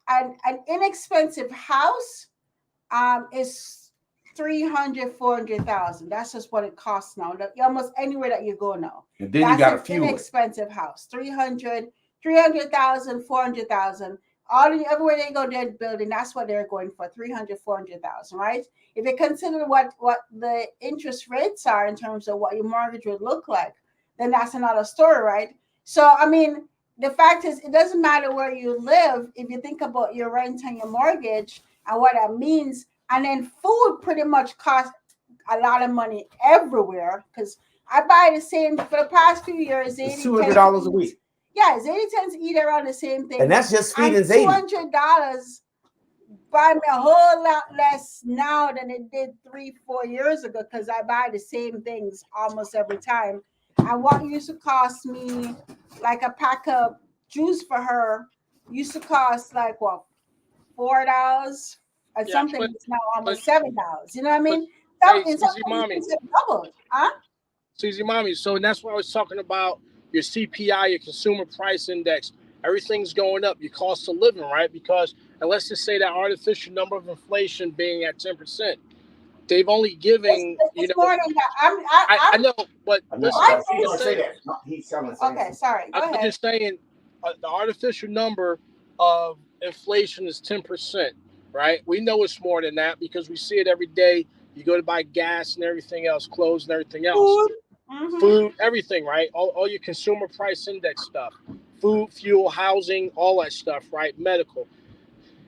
an inexpensive house is 300,000, 400,000. That's just what it costs now. Almost anywhere that you go now. And then you got a few inexpensive house. 300,000, 400,000. Everywhere they go, they're building. That's what they're going for. 300,000, 400,000, right? If you consider what the interest rates are in terms of what your mortgage would look like, then that's another story, right? So I mean, the fact is, it doesn't matter where you live if you think about your rent and your mortgage and what that means. And then food pretty much costs a lot of money everywhere because I buy the same for the past few years. It's $200 a week. Yeah, it's 80 cents to eat around the same thing. And that's just feeding Zadie. $200 buy me a whole lot less now than it did 3-4 years ago because I buy the same things almost every time. And what used to cost me like a pack of juice for her used to cost like what, $4? Something is now almost $7. You know what I mean? Something doubled, huh? Susie Mommy. So that's why I was talking about your CPI, your consumer price index. Everything's going up. Your cost of living, right? Because and let's just say that artificial number of inflation being at 10%, they've only given it's more than that. I know, but he's telling. Okay, sorry. Go ahead. I'm just saying the artificial number of inflation is 10%. Right? We know it's more than that because we see it every day. You go to buy gas and everything else, clothes and everything else. Food, everything, right? All your consumer price index stuff. Food, fuel, housing, all that stuff, right? Medical.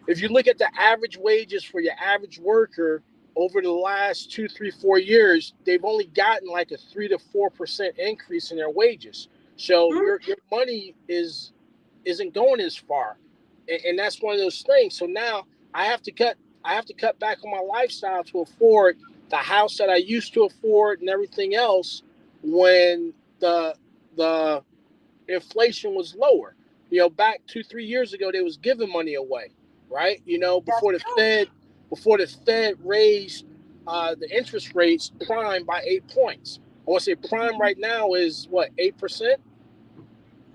If you look at the average wages for your average worker over the last 2, 3, 4 years, they've only gotten like a 3 to 4% increase in their wages. So your money isn't going as far. And that's one of those things. So now I have to cut back on my lifestyle to afford the house that I used to afford and everything else when the inflation was lower. Back 2-3 years ago, they was giving money away, right? Before the Fed raised the interest rates prime by 8 points. I want to say prime right now is what, 8%,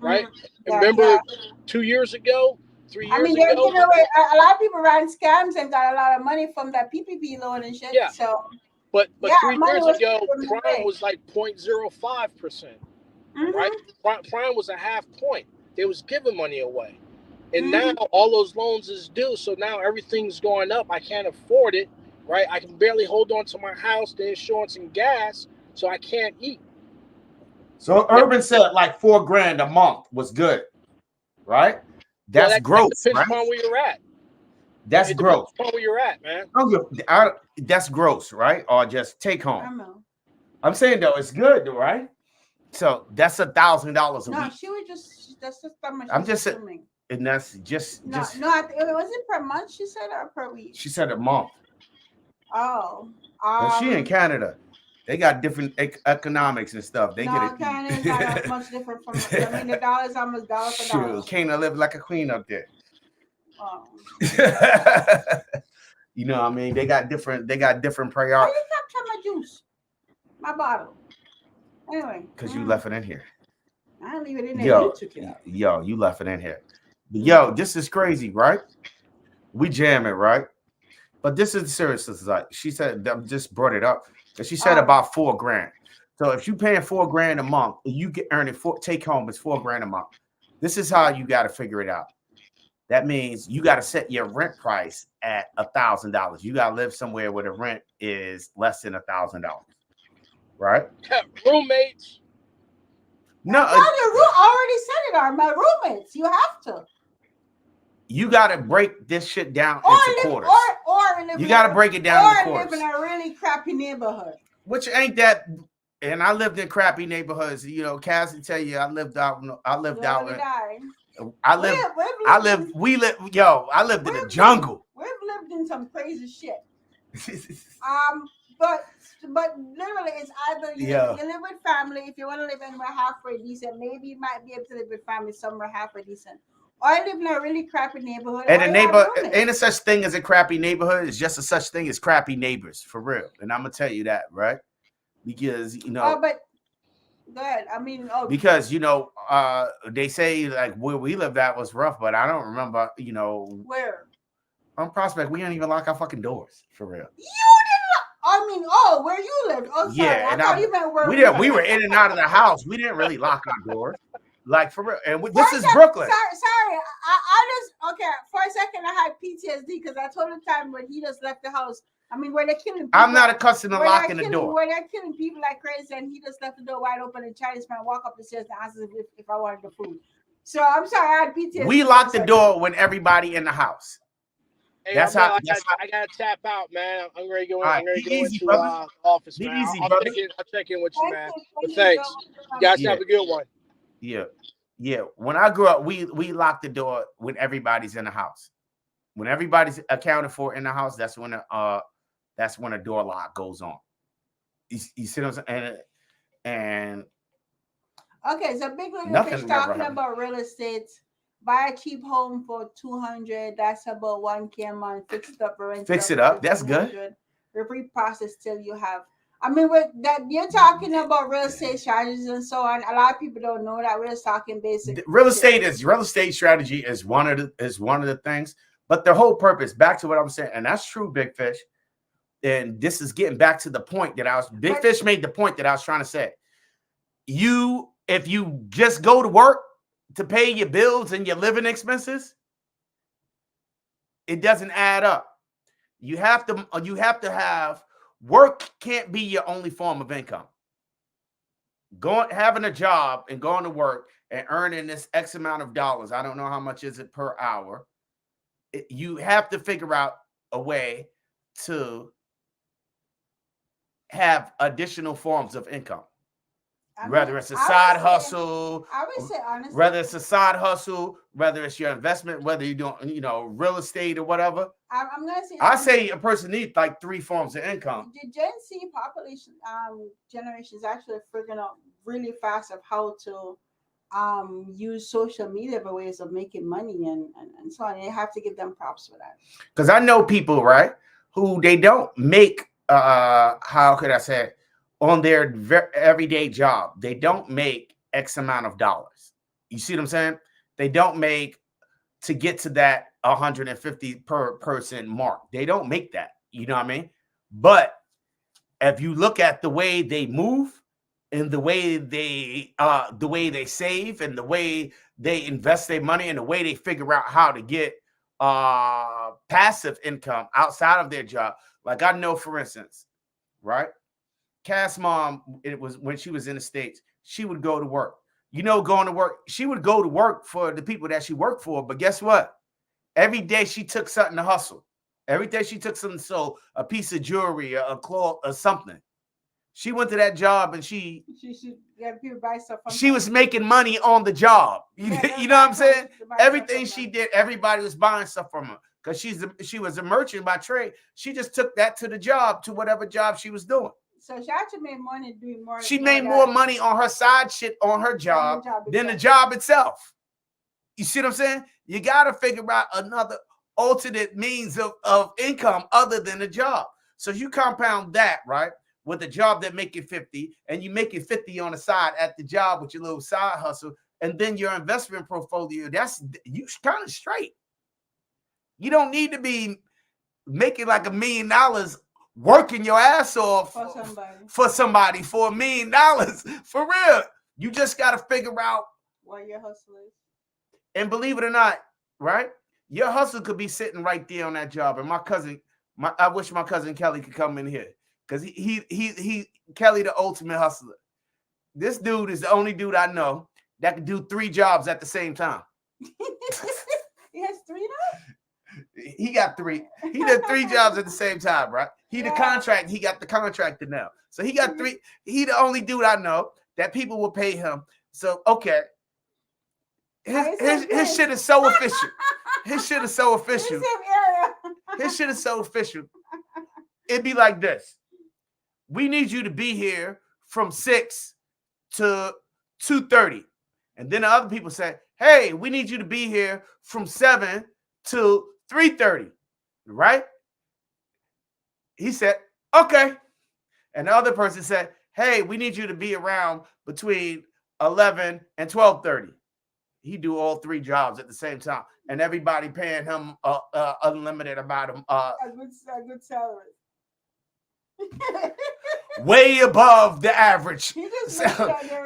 right? Remember 2 years ago 3 I years mean, they're ago. giving away a lot of people ran scams and got a lot of money from that PPP loan and shit. Yeah. So, But yeah, 3 money years was ago, given prime away. was like 0.05%, Mhm. right? Prime was a half point. They was giving money away. And Mhm. now all those loans is due. So now everything's going up. I can't afford it, right? I can barely hold on to my house, the insurance and gas, so I can't eat. So Urban said like $4,000 a month was good, right? That's gross, That depends right? upon where you're at. That's gross. Depends upon where you're at, man. That's gross, right? Or just take I home. know. I'm saying though, it's good, right? So that's $1,000 a No, week. she was just that's just how much. I'm just assuming. And that's just No, was it per month? She said or per week? She said a month. Oh, But she in Canada. They got different economics and stuff. They get it. Canada's not much different from. I mean, the dollar's almost dollar for dollar. Canada live like a queen up there. Oh. You know what I mean? They got different priorities. Why you capture my juice? My bottle. Anyway. Because you left it in here. I didn't leave it in there. You took it out. Yo, you left it in here. Yo, this is crazy, right? We jam it, right? But this is serious. Like she said, just brought it up. And she said about $4,000. So if you paying $4,000 a month, you get earning take home is $4,000 a month. This is how you got to figure it out. That means you got to set your rent price at $1,000. You got to live somewhere where the rent is less than $1,000, right? Roommates. No, already said it are my roommates. You have to. You got to break this shit down into quarters. You got to break it down into quarters. Or live in a really crappy neighborhood. Which ain't that. And I lived in crappy neighborhoods. You know, Cass can tell you, I lived out. I lived in the jungle. We've lived in some crazy shit. But literally, it's either you live with family. If you want to live anywhere halfway decent, maybe you might be able to live with family somewhere halfway decent. Or I live in a really crappy neighborhood. And a neighbor ain't a such thing as a crappy neighborhood. It's just a such thing as crappy neighbors, for real. And I'm gonna tell you that, right? Because you know. But go ahead. I mean, because you know, they say like where we lived at was rough, but I don't remember. You know, where on Prospect we didn't even lock our fucking doors, for real. You didn't. I mean, where you lived? Oh, sorry. Yeah, I thought you meant where we were in and out of the house. We didn't really lock our doors. Like for real, and this is Brooklyn. Sorry, I just for a second I had PTSD because I told the time when he just left the house. I mean, where they're killing people. I'm not accustomed to locking the door. Where they're killing people like crazy, and he just left the door wide open, and Chinese man walk up the stairs and ask if I wanted the food. So I'm sorry, I had PTSD. We locked the door when everybody in the house. Hey, I gotta tap out, man. I'm ready to go. I'm ready to go into the office, man. I'll check in with you, man. But thanks. You guys have a good one. Yeah. When I grew up, we locked the door when everybody's in the house. When everybody's accounted for in the house, that's when a door lock goes on. You see what I'm saying? And okay, so Big Little Fish talking about real estate. Buy a cheap home for $200. That's about $1,000 a month. Fix it up. That's good. Repeat process till you have. I mean, with that you're talking about real estate strategies and so on. A lot of people don't know that we're just talking basic. Real estate strategy is one of the things. But the whole purpose, back to what I'm saying, and that's true, Big Fish. And this is getting back to the point that Big Fish made the point that I was trying to say. If you just go to work to pay your bills and your living expenses, it doesn't add up. You have to have work. Can't be your only form of income. Having a job and going to work and earning this X amount of dollars. I don't know how much is it per hour. You have to figure out a way to have additional forms of income. Whether it's a side hustle, I would say honestly, whether it's a side hustle, whether it's your investment, whether you're doing, real estate or whatever. I'm gonna say. I say a person needs like 3 forms of income. The Gen Z population generation is actually figuring out really fast of how to use social media for ways of making money and so on. And you have to give them props for that. Because I know people, right, who they don't make how could I say it? On their everyday job, they don't make X amount of dollars. You see what I'm saying? They don't make to get to that 150 per person mark. They don't make that. You know what I mean? But if you look at the way they move and the way they save and the way they invest their money and the way they figure out how to get passive income outside of their job. Like I know, for instance, right? Cass' mom, it was when she was in the States, she would go to work. You know, going to work, she would go to work for the people that she worked for. But guess what? Every day she took something to hustle. Every day she took something, so a piece of jewelry, a cloth, or something. She went to that job and she should get people buy stuff. She was making money on the job. You know what I'm saying? Everything she did, everybody was buying stuff from her because she was a merchant by trade. She just took that to the job, to whatever job she was doing. So she actually made money doing more. She made more money on her side shit on her job than the job itself. You see what I'm saying? You got to figure out another alternate means of income other than a job. So you compound that, right, with a job that make you 50, and you make it 50 on the side at the job with your little side hustle, and then your investment portfolio, you kind of straight. You don't need to be making like $1 million working your ass off for somebody for $1 million. For real. You just got to figure out what your hustle is. And believe it or not, right? Your hustle could be sitting right there on that job. And I wish my cousin Kelly could come in here because he Kelly, the ultimate hustler. This dude is the only dude I know that can do 3 jobs at the same time. He has 3 now? He got 3. He did 3 jobs at the same time, right? He got the contractor now. So he got 3. He the only dude I know that people will pay him. So okay. His shit is so efficient. His shit is so efficient. His shit is so efficient. It'd be like this. We need you to be here from 6 to 2:30. And then the other people say, hey, we need you to be here from 7 to 3:30. Right? He said, okay. And the other person said, hey, we need you to be around between 11 and 12:30. He do all 3 jobs at the same time, and everybody paying him unlimited amount of a good salary, way above the average.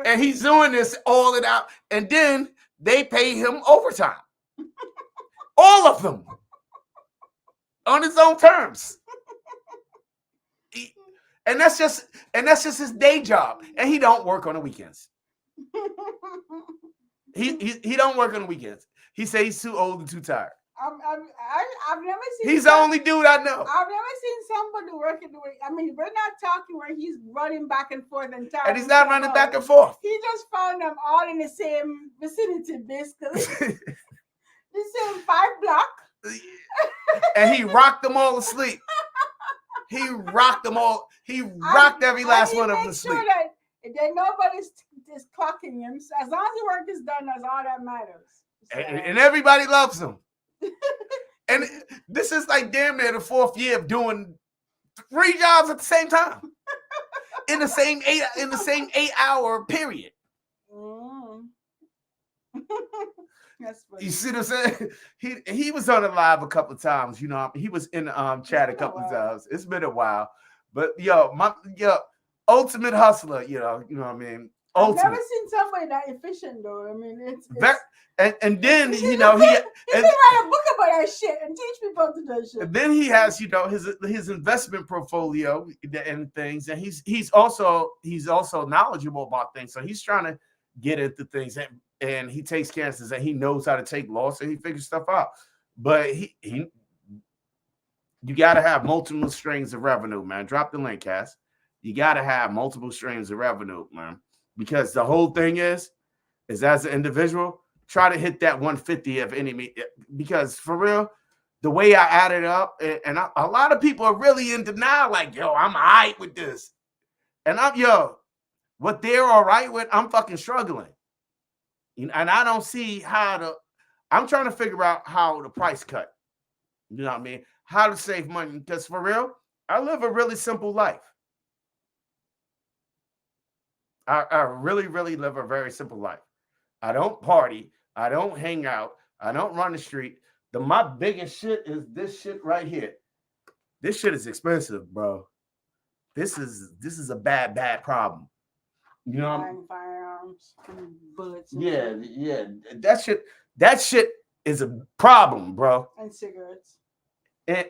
And he's doing this all it out, and then they pay him overtime, all of them, on his own terms. And that's just his day job, and he don't work on the weekends. He don't work on the weekends. He says he's too old and too tired. I've never seen. He's the only dude I know. I've never seen somebody working the way. I mean, we're not talking where he's running back and forth and tired. And he's not running back and forth. He just found them all in the same vicinity, basically. The same 5 block. And he rocked them all asleep. He rocked them all. He rocked every last one of them asleep. Sure that nobody's is clocking him. So as long as the work is done, that's all that matters. So. And everybody loves him. And this is like damn near the 4th year of doing 3 jobs at the same time. in the same 8-hour period. That's funny. You see what I'm saying? He was on the live a couple of times, you know. He was in the chat a couple of times. It's been a while. But ultimate hustler, you know what I mean? Ultimate. I've never seen somebody that efficient though. I mean, it's and then he can write a book about that shit and teach people to do that shit. And then he has, his investment portfolio and things, and he's also knowledgeable about things. So he's trying to get into things, and he takes chances, and he knows how to take loss, and he figures stuff out. But you got to have multiple streams of revenue, man. Drop the link, Cass. You got to have multiple streams of revenue, man. Because the whole thing is as an individual, try to hit that 150 of any means. Because for real, the way I added up, and a lot of people are really in denial, like, yo, I'm all right with this. And what they're all right with, I'm fucking struggling. And I don't see I'm trying to figure out how to price cut. You know what I mean? How to save money. Because for real, I live a really simple life. I really, really live a very simple life. I don't party. I don't hang out. I don't run the street. My biggest shit is this shit right here. This shit is expensive, bro. This is a bad problem. You know, Buying firearms and bullets. And yeah. That shit is a problem, bro. And cigarettes. And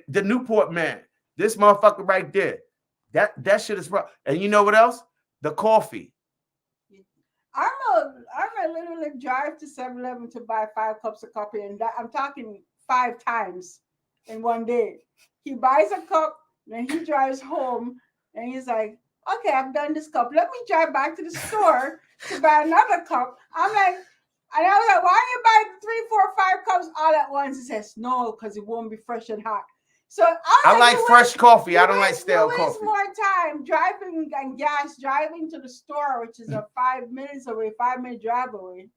the Newport man, this motherfucker right there, that shit is problem. And you know what else? The coffee. I literally drive to 7-Eleven to buy 5 cups of coffee, and I'm talking 5 times in one day. He buys a cup, then he drives home, and he's like, "Okay, I've done this cup. Let me drive back to the store to buy another cup." I'm like, and I was like, "Why are you buying 3, 4, 5 cups all at once?" He says, "No, because it won't be fresh and hot." So I like fresh coffee. I don't like stale coffee. You waste more time driving and driving to the store, which is a 5 minutes away, 5-minute drive away,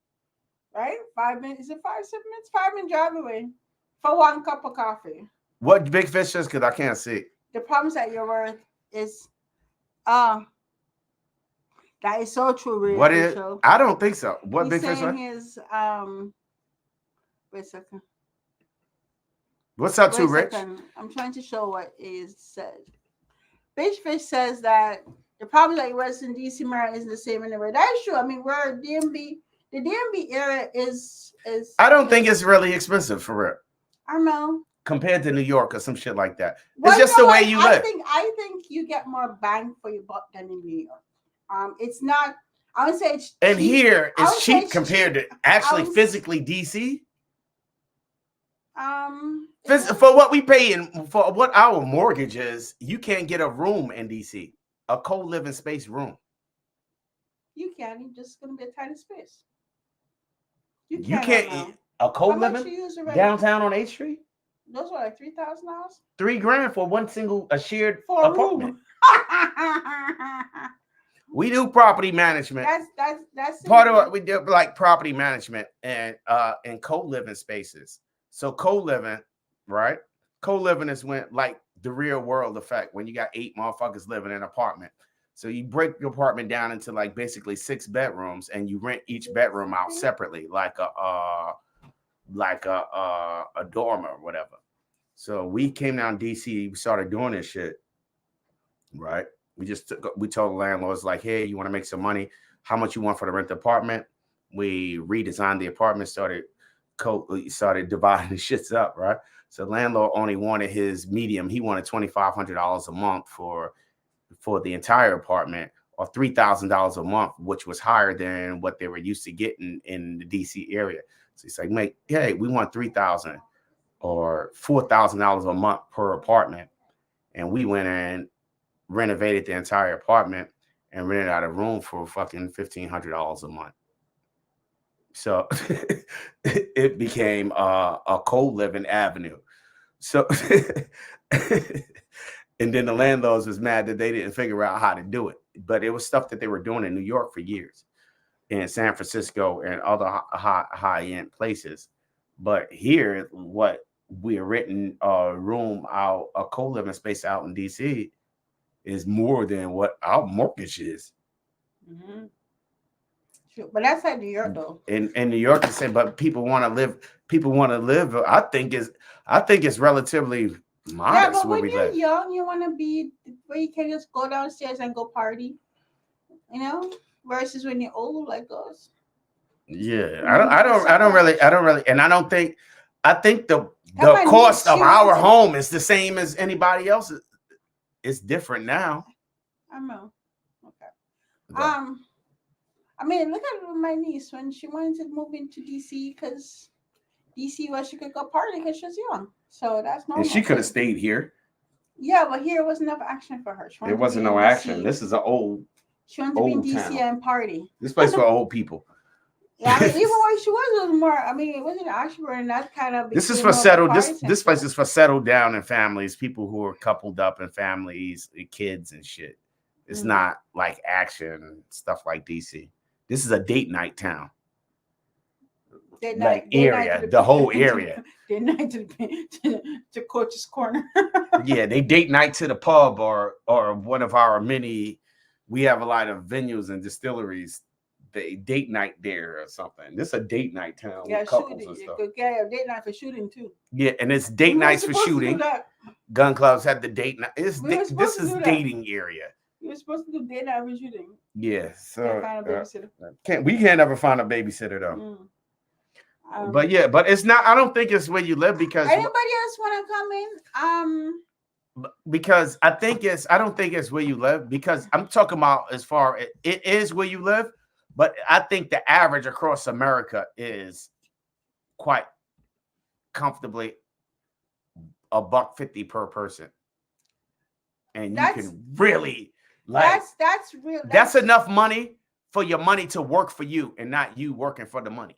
right? 5 minutes. Is it 5, 7 minutes? 5-minute drive away for 1 cup of coffee. What Big Fish is? Because I can't see. The problems that you're worth is, that is so true. Really, what is? I don't think so. What Big Fish? Is wait a second. What's up, too, Rich? I'm trying to show what is said. Big Fish says that the problem that Western DC, Maryland isn't the same anywhere. That is true. I mean, where DMV, the DMV area is. I don't think it's really expensive for real. I don't know. Compared to New York or some shit like that. It's just the way you live. I think you get more bang for your buck than in New York. It's not. I would say it's. And cheap. here it's cheap compared to actually physically DC. For what we pay and for what our mortgage is, you can't get a room in DC, a co-living space room. You can. It's just gonna be a tiny space. You can't a co-living downtown on 8th Street. Those are like $3,000. $3,000 for one single shared apartment. We do property management. That's part of what we do, like property management and co-living spaces. So co-living, right? Co-living is when like the real world effect when you got 8 motherfuckers living in an apartment. So you break your apartment down into like basically 6 bedrooms and you rent each bedroom out separately, like a dorm or whatever. So we came down DC, we started doing this shit, right? We told the landlords like, hey, you want to make some money? How much you want for the rent apartment? We redesigned the apartment, started dividing the shits up, right? So landlord only wanted his medium. He wanted $2,500 a month for the entire apartment, or $3,000 a month, which was higher than what they were used to getting in the DC area. So he's like, mate, hey, we want $3,000 or $4,000 a month per apartment. And we went and renovated the entire apartment and rented out a room for fucking $1,500 a month. So it became a co-living avenue. So, and then the landlords was mad that they didn't figure out how to do it. But it was stuff that they were doing in New York for years, in San Francisco and other high-end places. But here, what we're renting a room out, a co-living space out in DC, is more than what our mortgage is. Mm-hmm. Sure. But that's like New York, though. In New York, the same. But people want to live. I think it's relatively modest. Yeah, but when you're young, you want to be where you can just go downstairs and go party, you know. Versus when you're old like us. Yeah, I don't really, and I think the cost of our home is the same as anybody else's. It's different now. I know. Okay. I mean, look at my niece when she wanted to move into DC because DC was she could go party because she was young. So that's normal. And she could have stayed here. Yeah, but here was enough action for her. There wasn't no action. This is an old. She wanted to be in DC and party. This place for old people. Yeah, I mean, even where she was more. I mean, it wasn't actually in that kind of. This is for settled. This place is for settled down in families, people who are coupled up in families, kids and shit. It's not like action and stuff like DC. This is a date night town. The whole area. Date night to Coach's Corner. Yeah, they date night to the pub or one of our many. We have a lot of venues and distilleries date night there or something. This is a date night town Yeah, with couples shooting. and You stuff. could get a date night for shooting too. Yeah, and it's date We were nights for supposed to do shooting. that. Gun clubs have the date night. We were supposed This to is do that. dating area. You were supposed to do date night for shooting. Yeah, Can't so find a babysitter. can't ever find a babysitter though. Mm. But yeah, but it's not. I don't think it's where you live because Anybody else want to come in? because I don't think it's where you live because I'm talking about as far it is where you live, but I think the average across America is quite comfortably $150 per person, and you can really like that's real. That's enough money for your money to work for you and not you working for the money.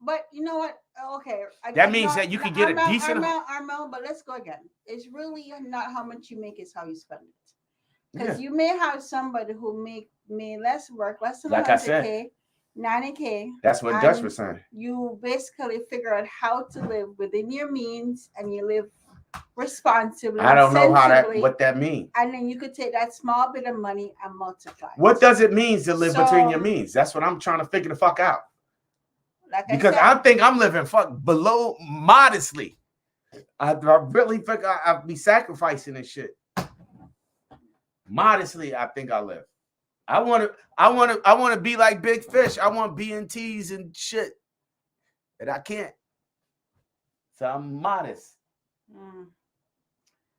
But you know what? Okay, that means that you can get a decent. Armel, but let's go again. It's really not how much you make; it's how you spend it. Because you may have somebody who may less work, less than like 100K, 90K. That's what Dutch was saying. You basically figure out how to live within your means, and you live responsibly. I don't know what that means. And then you could take that small bit of money and multiply. What does it mean to live between your means? That's what I'm trying to figure the fuck out. Because I think I'm living below modestly. I really think I'll be sacrificing and shit. Modestly, I think I live. I want to be like Big Fish. I want BNTs and shit, and I can't. So I'm modest.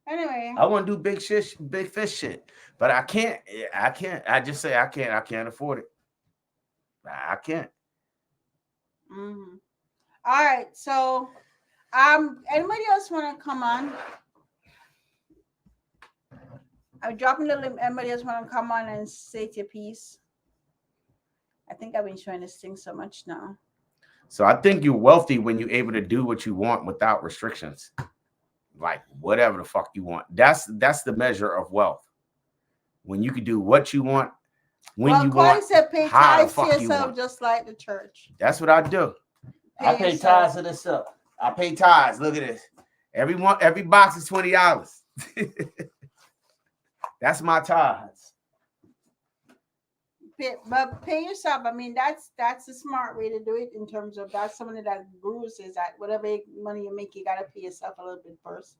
Anyway, I want to do big fish shit, but I can't. I just say I can't. I can't afford it. I can't. All right. So, anybody else want to come on? I'm dropping the link. Anybody else want to come on and say your piece? I think I've been showing this thing so much now. So I think you're wealthy when you're able to do what you want without restrictions, like whatever the fuck you want. That's the measure of wealth. When you can do what you want, when you want, said pay tithes to yourself just like the church. That's what I do. I pay tithes to this stuff. I pay tithes. Look at this. Every box is $20. That's my tithes. But pay yourself. I mean, that's a smart way to do it in terms of that's something that Guru says that whatever money you make, you gotta pay yourself a little bit first.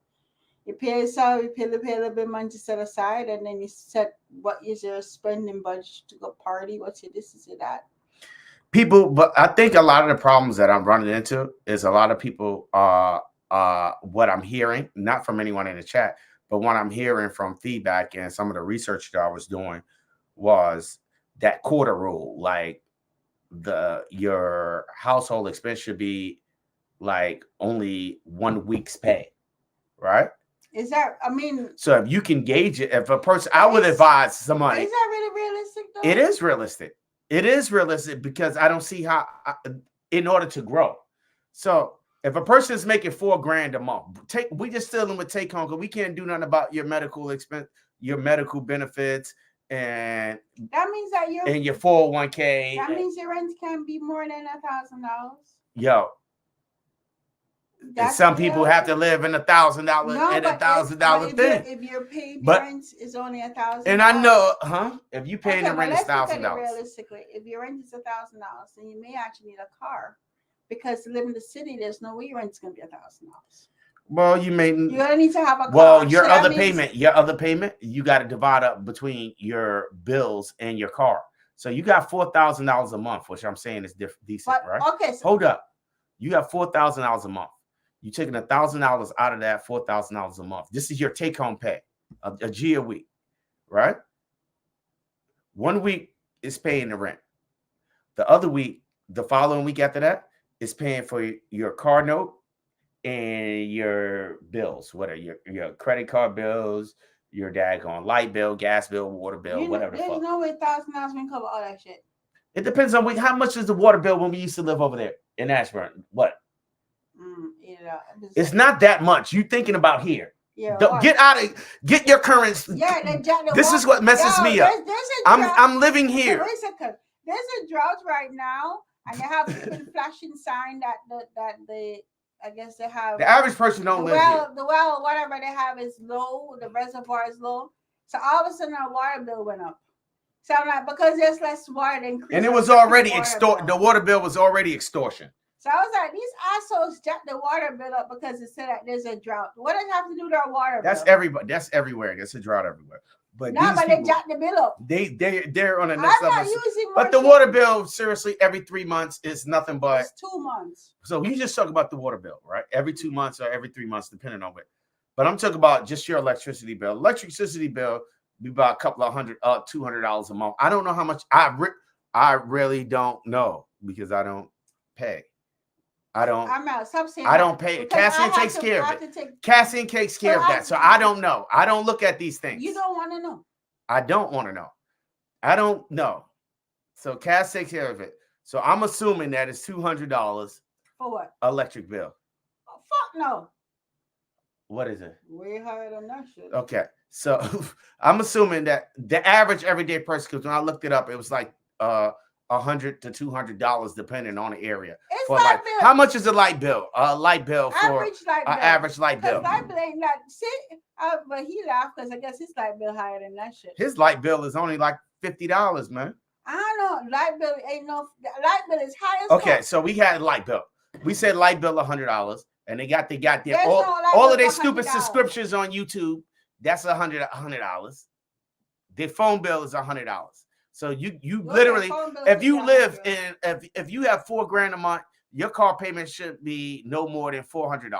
You pay yourself, you pay a little bit of money to set aside, and then you set what is your spending budget to go party, what's your this, is your that. People, but I think a lot of the problems that I'm running into is a lot of people what I'm hearing, not from anyone in the chat, but what I'm hearing from feedback and some of the research that I was doing was that quarter rule, like your household expense should be like only 1 week's pay, right? Is that, I mean, so if you can gauge it, if a person, I would advise somebody. Is that really realistic though? It is realistic. It is realistic because I don't see how, in order to grow. So if a person is making $4,000 a month, we just still in with take home because we can't do nothing about your medical expense, your medical benefits, and that means that your 401k. That means your rent can be more than $1,000. Yo. And some people have to live in $1,000 and $1,000 thing. If your pay rent is only $1,000, and I know, if you paying the rent is $1,000. Realistically, if your rent is $1,000, then you may actually need a car, because to live in the city, there's no way your rent's gonna be $1,000. Well, you're gonna need to have a car. Well, your other payment, you got to divide up between your bills and your car. So you got $4,000 a month, which I'm saying is decent, right? Okay, so hold up, you got $4,000 a month. You're taking $1,000 out of that $4,000 a month. This is your take-home pay, a G a week, right? 1 week is paying the rent. The other week, the following week after that, is paying for your car note and your bills. What are your credit card bills, your daggone light bill, gas bill, water bill, whatever the fuck. There's no way $1,000 can cover all that shit. It depends on how much is the water bill when we used to live over there in Ashburn. What? It's not that much. You thinking about here? Yeah. Get your currents. Yeah. This is what messes me up. I'm living here. Wait a second. There's a drought right now, and they have a flashing sign that they. I guess they have. The average person don't live here. The well, whatever they have is low. The reservoir is low. So all of a sudden, our water bill went up. So I'm like, because there's less water, they increase. And it the was fucking already water the bill. water bill was already extortion. So I was like, these assholes jacked the water bill up because it said that there's a drought. What does it have to do with our water That's bill? everybody. That's everywhere. There's a drought everywhere. But No, these but people, they jacked the bill up. they're on the I'm next not level. using more But the shit. water bill, seriously, every 3 months is nothing but. It's 2 months. So you just talk about the water bill, right? Every 2 months or every 3 months, depending on it. But I'm talking about just your electricity bill. Electricity bill be about a couple of $200 a month. I don't know how much. I really don't know because I don't pay. I don't. I'm out. Stop saying I don't that. pay. Because I Cassian have takes to- care I of have it. to take- Cassian takes care of But that. So I don't know. I don't look at these things. You don't want to know. I don't want to know. I don't know. So Cass takes care of it. So I'm assuming that it's $200 For what? electric bill. Oh, fuck no. What is it? Way higher than that shit. Okay. So I'm assuming that the average everyday person, because when I looked it up, it was like $100 to $200 depending on the area. It's For light like, bill. how much is a light bill? A light bill for Average light bill. an average light bill. Because light bill ain't that. See, but he laughed because I guess his light bill higher than that shit. His light bill is only like $50, man. I don't know. Light bill ain't no. Light bill is high as Okay, fuck. so we had light bill. We said light bill $100, and they got their There's all, no light all bill of their for stupid $100. subscriptions on YouTube. That's $100. Their phone bill is $100. So you Well, literally, their phone bill if is you live $100. in if you have $4,000 a month, your car payment should be no more than $400,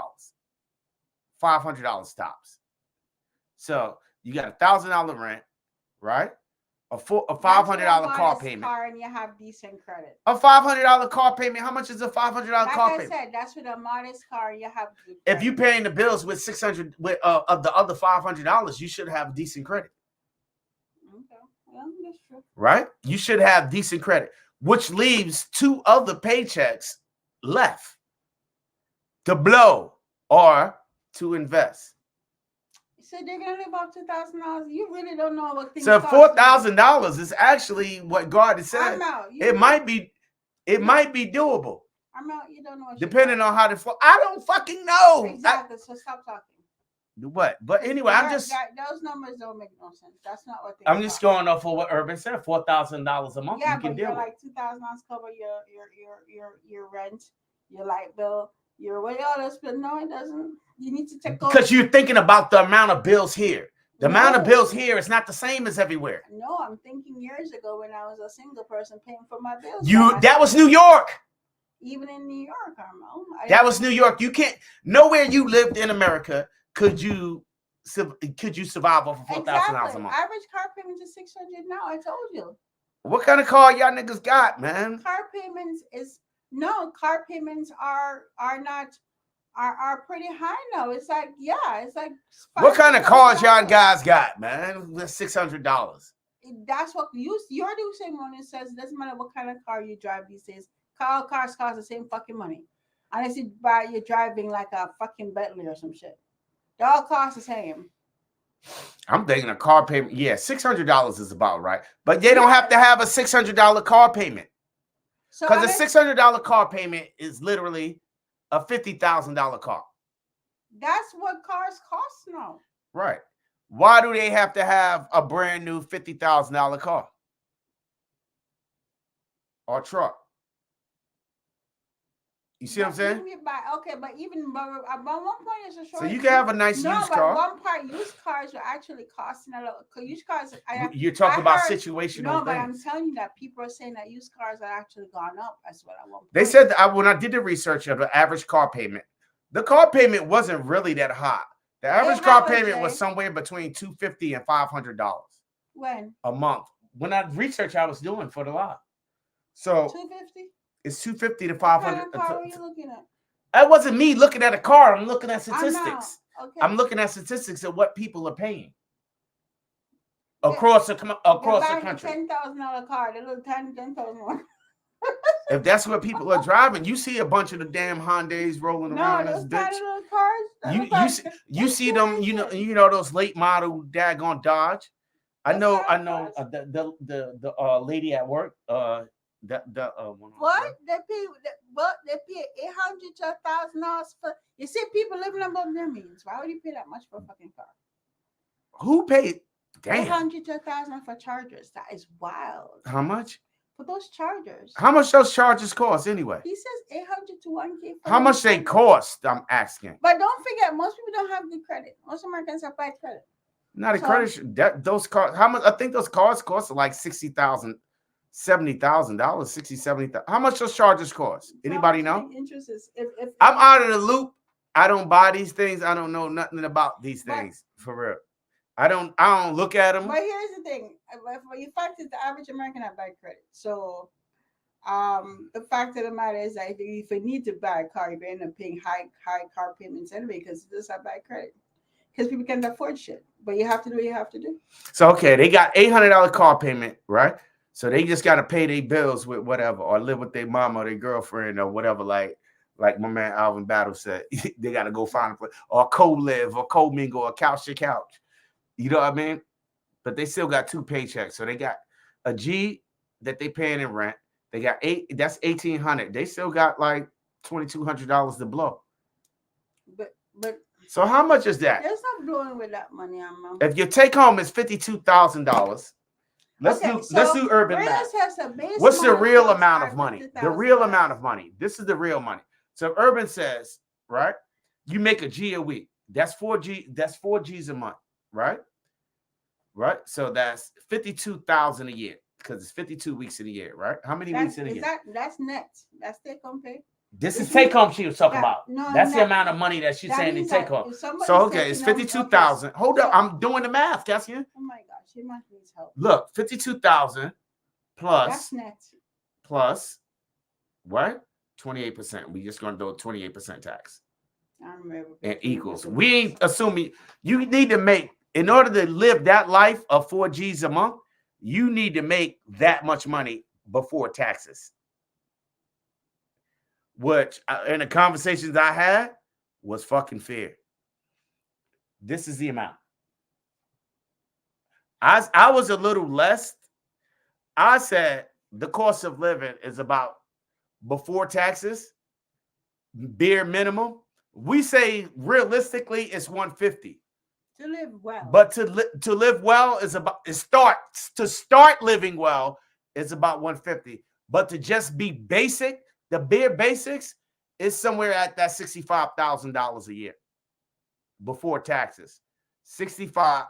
$500 tops. So you got $1,000 rent, right? A $500 car payment. Car and you have decent credit. A $500 car payment. How much is a $500 Like car I payment? said, that's with a modest car and you have. Good If you credit. paying the bills with $600 with of the other $500, you should have decent credit, Okay, well, that's true. right? You should have decent credit, which leaves 2 other paychecks left to blow or to invest. So they're gonna live off $2,000. You really don't know what things So cost. $4,000 is actually what God has said. I'm out. It might be doable I'm out. You don't know what. depending on how the I don't fucking know. Exactly. So stop talking. What? But anyway, I'm just those numbers don't make no sense. That's not what they. I'm just going off of what Urban said. $4,000 a month. Yeah, you can but deal you're with. like $2,000 cover your rent, your light bill, your what else? But no, it doesn't. You need to take. Because you're thinking about the amount of bills here. The amount of No. bills here is not the same as everywhere. No, I'm thinking years ago when I was a single person paying for my bills. That was New York. Even in New York, Carmel. That was New York. You can't nowhere you lived in America could you survive off of $4,000 exactly. a month. Average car payment is $600 now. I told you. What kind of car y'all niggas got, man? Car payments are pretty high now. It's like it's like. What kind of cars y'all $5,000. guys got, man? With $600. That's what you're the same one. It says it doesn't matter what kind of car you drive these days. Cars cost the same fucking money, unless you're driving like a fucking Bentley or some shit. They all cost the same. I'm thinking a car payment. Yeah, $600 is about right. But they don't have to have a $600 car payment. So Because a $600 car payment is literally a $50,000 car. that's what cars cost now. Right. Why do they have to have a brand new $50,000 car or truck? You see what I'm saying? Okay, but even at one point it's a short. So you can have a nice used but car. one part used cars are actually costing a lot. Used cars. You're talking about heard- situational No, but I'm things. telling you that people are saying that used cars are actually gone up as well at one point. They said that when I did the research of the average car payment, the car payment wasn't really that high. The average car how much, payment was Jay? somewhere between $250 and $500 When a month. When I research I was doing for the lot, so $250. it's $250 to What kind $500. of car were you looking at? That wasn't me looking at a car. I'm looking at I know. statistics. Okay. I'm looking at statistics of what people are paying Yeah. across the They're country. $10,000 car, the little $10,000 one. If that's what people are driving, you see a bunch of the damn Hyundais rolling No, around this those bitch. tiny little cars. that look like- You see them, you know those late model daggone Dodge. I Those know kind of the lady at work. What? They pay $800 to $1,000 for. You see, people living above their means. Why would you pay that much for a fucking car? Who paid? Damn. 800 to 1,000 for chargers. That is wild. How much? For those chargers. How much those chargers cost anyway? He says 800 to 1K. How much they cost? I'm asking. But don't forget, most people don't have good credit. Most Americans have bad credit. Not a So- credit. Those cars. How much? I think those cars cost like $60,000, $70,000, 60, 70,000. How much those chargers cost? Anybody know? Interest is if I'm out of the loop. I don't buy these things. I don't know nothing about these But- things for real. I don't look at them. But here's the thing: the fact is, the average American have bad credit. So, the fact of the matter is that if you need to buy a car, you end up paying high car payments anyway because you just have bad credit. Because people can't afford shit, but you have to do what you have to do. So okay, they got $800 car payment, right? So they just got to pay their bills with whatever, or live with their mom or their girlfriend or whatever. Like my man Alvin Battle said, they got to go find a place, or co-live, or co-mingle, or couch to couch. You know what I mean? But they still got 2 paychecks. So they got a G that they paying in rent. They got that's $1,800. They still got like $2,200 to blow. But So how much is that? there's not blowing with that money, Amma. If your take home is $52,000, let's do urban Reyes math. has a base What's the amount real of amount of money? The real $550,000. amount of money. This is the real money. So urban says, right? You make a G a week. That's 4G. That's 4 G's a month, right? Right. So that's 52,000 a year because it's 52 weeks in a year, right? How many weeks in a year? That's net. That's take home pay. This is take home she was talking Yeah, about. no, That's the net. amount of money that she's That saying to means take that home. if somebody's So okay, it's taking home- 52,000. Hold up, So- I'm doing the math, Cassian. Oh my gosh, she must need help. Look, 52,000 plus That's net. plus what? 28%. We just gonna do a 28% tax. I don't remember. And equals. We ain't assuming you need to make, in order to live that life of 4 G's a month, you need to make that much money before taxes. Which in the conversations I had was fucking fair. This is the amount. I was a little less. I said the cost of living is about before taxes, bare minimum. We say realistically it's 150. To live well. But to live well is about to start living well is about 150. But to just be basic, the bare basics is somewhere at that $65,000 a year before taxes. 65.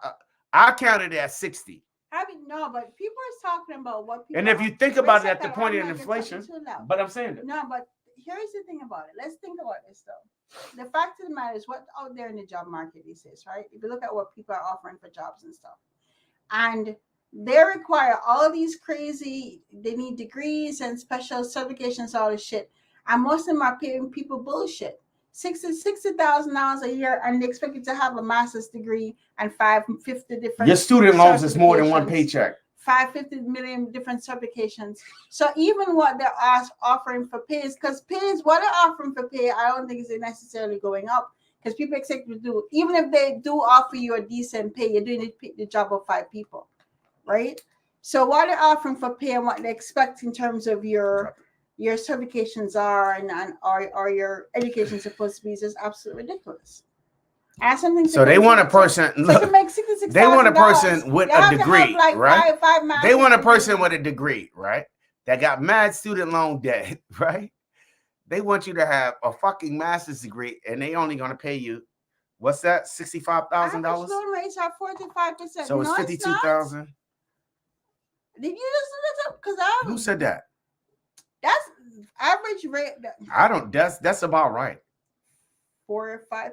I counted it at 60. No, but people are talking about what people. And if you think about it at the point of inflation, but I'm saying that. No, but here's the thing about it. Let's think about this though. The fact of the matter is what's out there in the job market these days, right? If you look at what people are offering for jobs and stuff, and they require all these crazy, they need degrees and special certifications, all this shit. And most of them are paying people bullshit. $60,000 a year, and they expect you to have a master's degree and 550 different. Your student loans is more than one certifications. paycheck. 550 million different certifications. So even what they're offering for pays, because pays, what they're offering for pay, I don't think is necessarily going up. Because people expect you to do, even if they do offer you a decent pay, you're doing the job of 5 people, right? So what they're offering for pay and what they expect in terms of your certifications are or your education is supposed to be is just absolutely ridiculous. Ask something. So they want a person. So Look, to make $66,000, they want a person with you a have to have, degree, like, right? five They masters want a degrees. person with a degree, right? That got mad student loan debt, right? They want you to have a fucking master's degree, and they only gonna pay you, what's that? $65,000. Average loan rates are 4 to 5%. So it's No, 52,000. Did you just look up? Because Who said that? that's average rate. I don't. That's about right. 4 or 5%.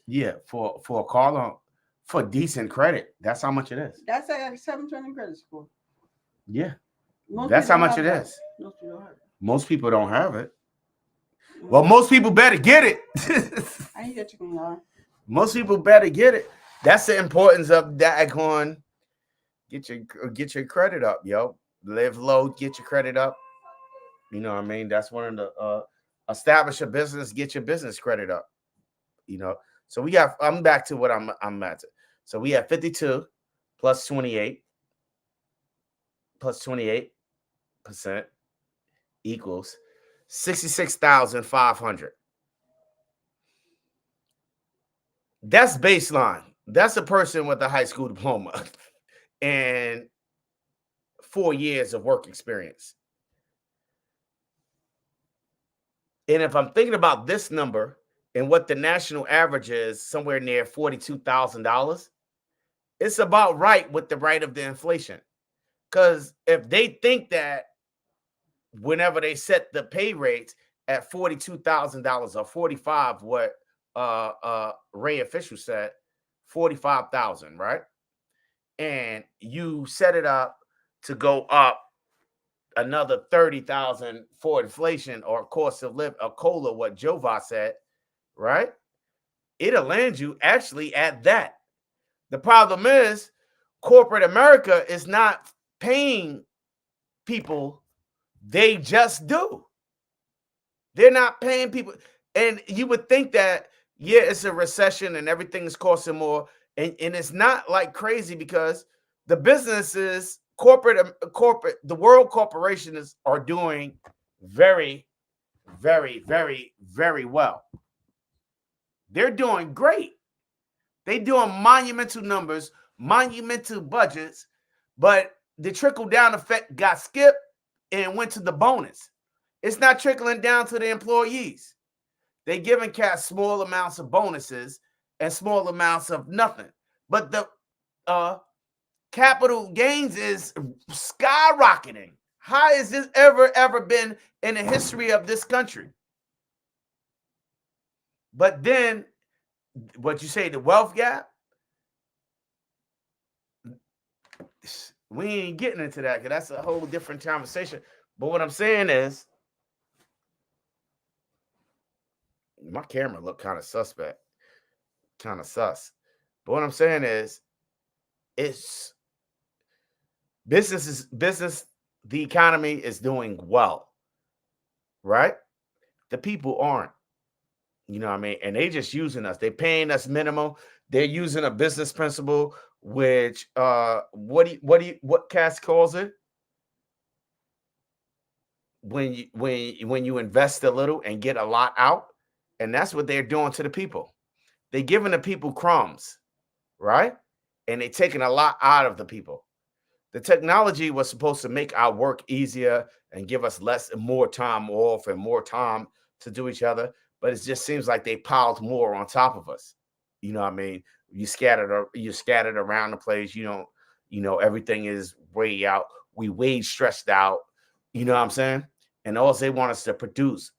Yeah, for a car loan, for decent credit, that's how much it is. That's like 720 credit score. Yeah, Most that's people how don't much have it that. is. Most people don't have it. Most people don't have it. Well, most people better get it. I need to check my line. Most people better get it. That's the importance of that going. Get your credit up, yo. Live low, get your credit up. You know what I mean? That's one of the establish a business, get your business credit up. You know, so we got. I'm back to what I'm at. So we have 52 plus 28 plus 28% equals 66,500. That's baseline. That's a person with a high school diploma. and 4 years of work experience. And if I'm thinking about this number and what the national average is, somewhere near $42,000, it's about right with the rate of the inflation. Because if they think that whenever they set the pay rates at $42,000 or 45, what Ray official said, 45,000, right? And you set it up to go up another 30,000 for inflation or cost of living, or COLA, what Jova said, right? It'll land you actually at that. The problem is corporate America is not paying people. They just do. They're not paying people. And you would think that, yeah, it's a recession and everything is costing more. And it's not like crazy because the businesses, the world corporations are doing very, very, very, very well. They're doing great. They're doing monumental numbers, monumental budgets, but the trickle down effect got skipped and went to the bonus. It's not trickling down to the employees. They're giving cats small amounts of bonuses and small amounts of nothing. But the capital gains is skyrocketing. High as this ever been in the history of this country. But then, what you say, the wealth gap, we ain't getting into that because that's a whole different conversation. But what I'm saying is, my camera look kind of suspect, kind of sus. But what I'm saying is, it's business. The economy is doing well, right? The people aren't. You know what I mean? And they just using us. They're paying us minimum. They're using a business principle, which what Cass calls it? When you invest a little and get a lot out, and that's what they're doing to the people. They're giving the people crumbs, right? And they're taking a lot out of the people. The technology was supposed to make our work easier and give us less and more time off and more time to do each other. But it just seems like they piled more on top of us. You know what I mean? You're scattered around the place. Everything is way out. We way stressed out. You know what I'm saying? And all they want us to produce,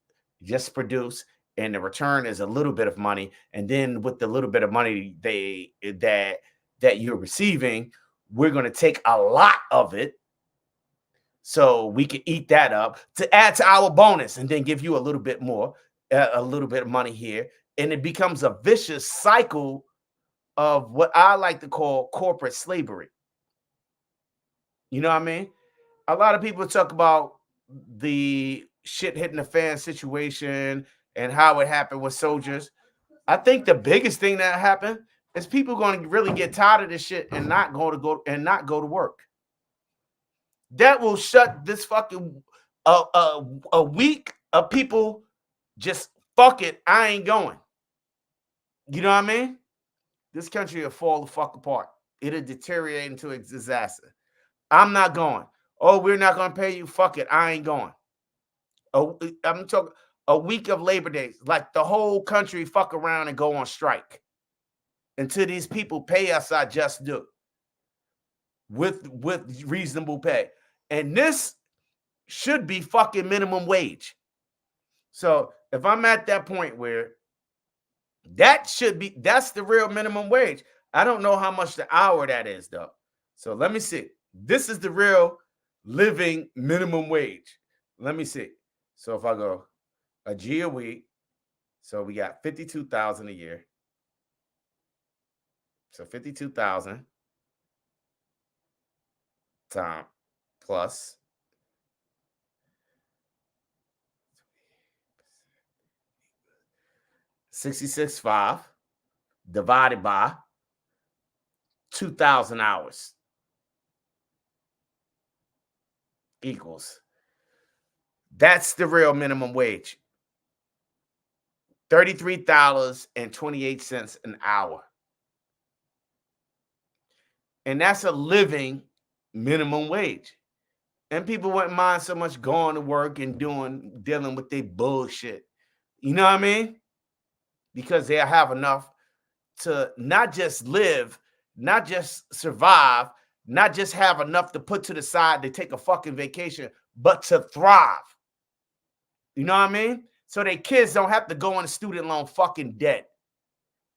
just produce. And the return is a little bit of money. And then with the little bit of money that you're receiving, we're going to take a lot of it so we can eat that up to add to our bonus and then give you a little bit more, a little bit of money here. And it becomes a vicious cycle of what I like to call corporate slavery. You know what I mean? A lot of people talk about the shit hitting the fan situation and how it happened with soldiers. I think the biggest thing that happened is people going to really get tired of this shit and not go to work. That will shut this fucking a week of people just fuck it. I ain't going. You know what I mean? This country will fall the fuck apart. It'll deteriorate into a disaster. I'm not going. Oh, we're not going to pay you. Fuck it. I ain't going. I'm talking a week of Labor Day. Like the whole country fuck around and go on strike until these people pay us our just due with reasonable pay. And this should be fucking minimum wage. So if I'm at that point where that's the real minimum wage. I don't know how much the hour that is though. So let me see. This is the real living minimum wage. Let me see. So if I go a G a week, so we got 52,000 a year. So 52,000 time plus 66.5 divided by 2,000 hours equals. That's the real minimum wage. $33.28 an hour. And that's a living minimum wage. And people wouldn't mind so much going to work and dealing with their bullshit. You know what I mean? Because they'll have enough to not just live, not just survive, not just have enough to put to the side to take a fucking vacation, but to thrive. You know what I mean? So their kids don't have to go on student loan fucking debt.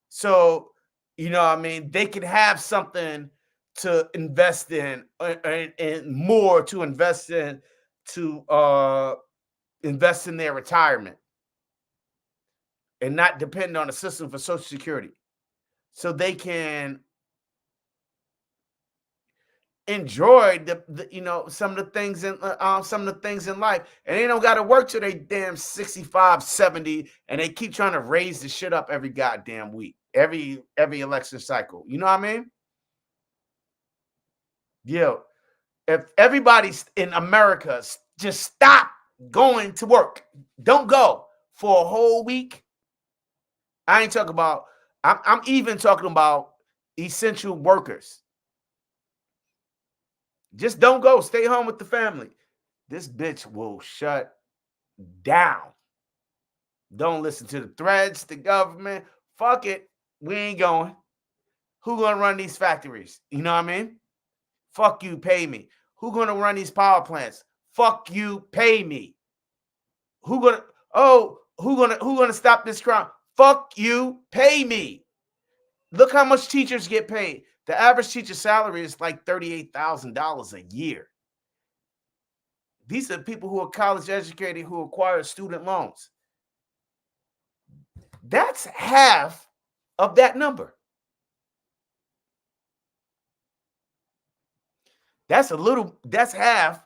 So, you know what I mean? They can have something to invest in and more to invest in to invest in their retirement and not depend on the system for Social Security. So they can enjoy the you know, some of the things in life, and they don't got to work till they damn 65, 70, and they keep trying to raise the shit up every goddamn week, every election cycle. You know what I mean? Yo, if everybody in America just stop going to work, don't go for a whole week. I ain't talking about. I'm even talking about essential workers. Just don't go. Stay home with the family. This bitch will shut down. Don't listen to the threats, the government. Fuck it. We ain't going. Who gonna run these factories? You know what I mean? Fuck you, pay me. Who gonna run these power plants? Fuck you, pay me. Who gonna stop this crime? Fuck you, pay me. Look how much teachers get paid. The average teacher salary is like $38,000 a year. These are people who are college educated who acquire student loans. That's half of that number. That's half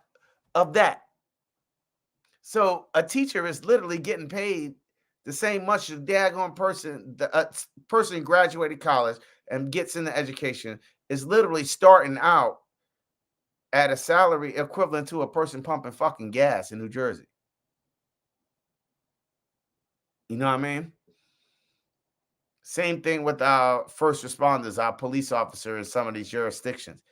of that. So a teacher is literally getting paid the same much as the daggone person, the person graduated college and gets into education is literally starting out at a salary equivalent to a person pumping fucking gas in New Jersey. You know what I mean? Same thing with our first responders, our police officers in some of these jurisdictions.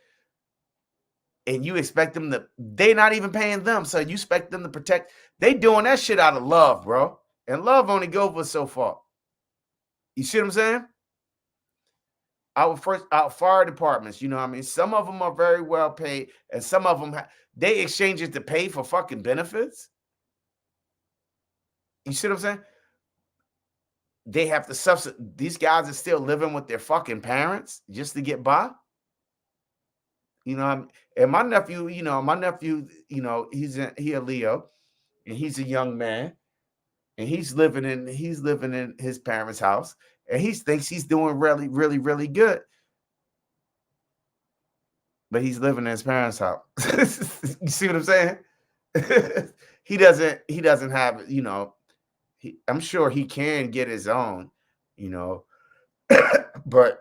And you expect them to, they're not even paying them. So you expect them to protect. They doing that shit out of love, bro. And love only goes for so far. You see what I'm saying? Our fire departments, you know what I mean? Some of them are very well paid, and some of them, they exchange it to pay for fucking benefits. You see what I'm saying? They have to subsidize. These guys are still living with their fucking parents just to get by. You know, and my nephew, he a Leo, and he's a young man, and he's living in his parents' house, and he thinks he's doing really, really, really good. But he's living in his parents' house. You see what I'm saying? He doesn't have, I'm sure he can get his own, but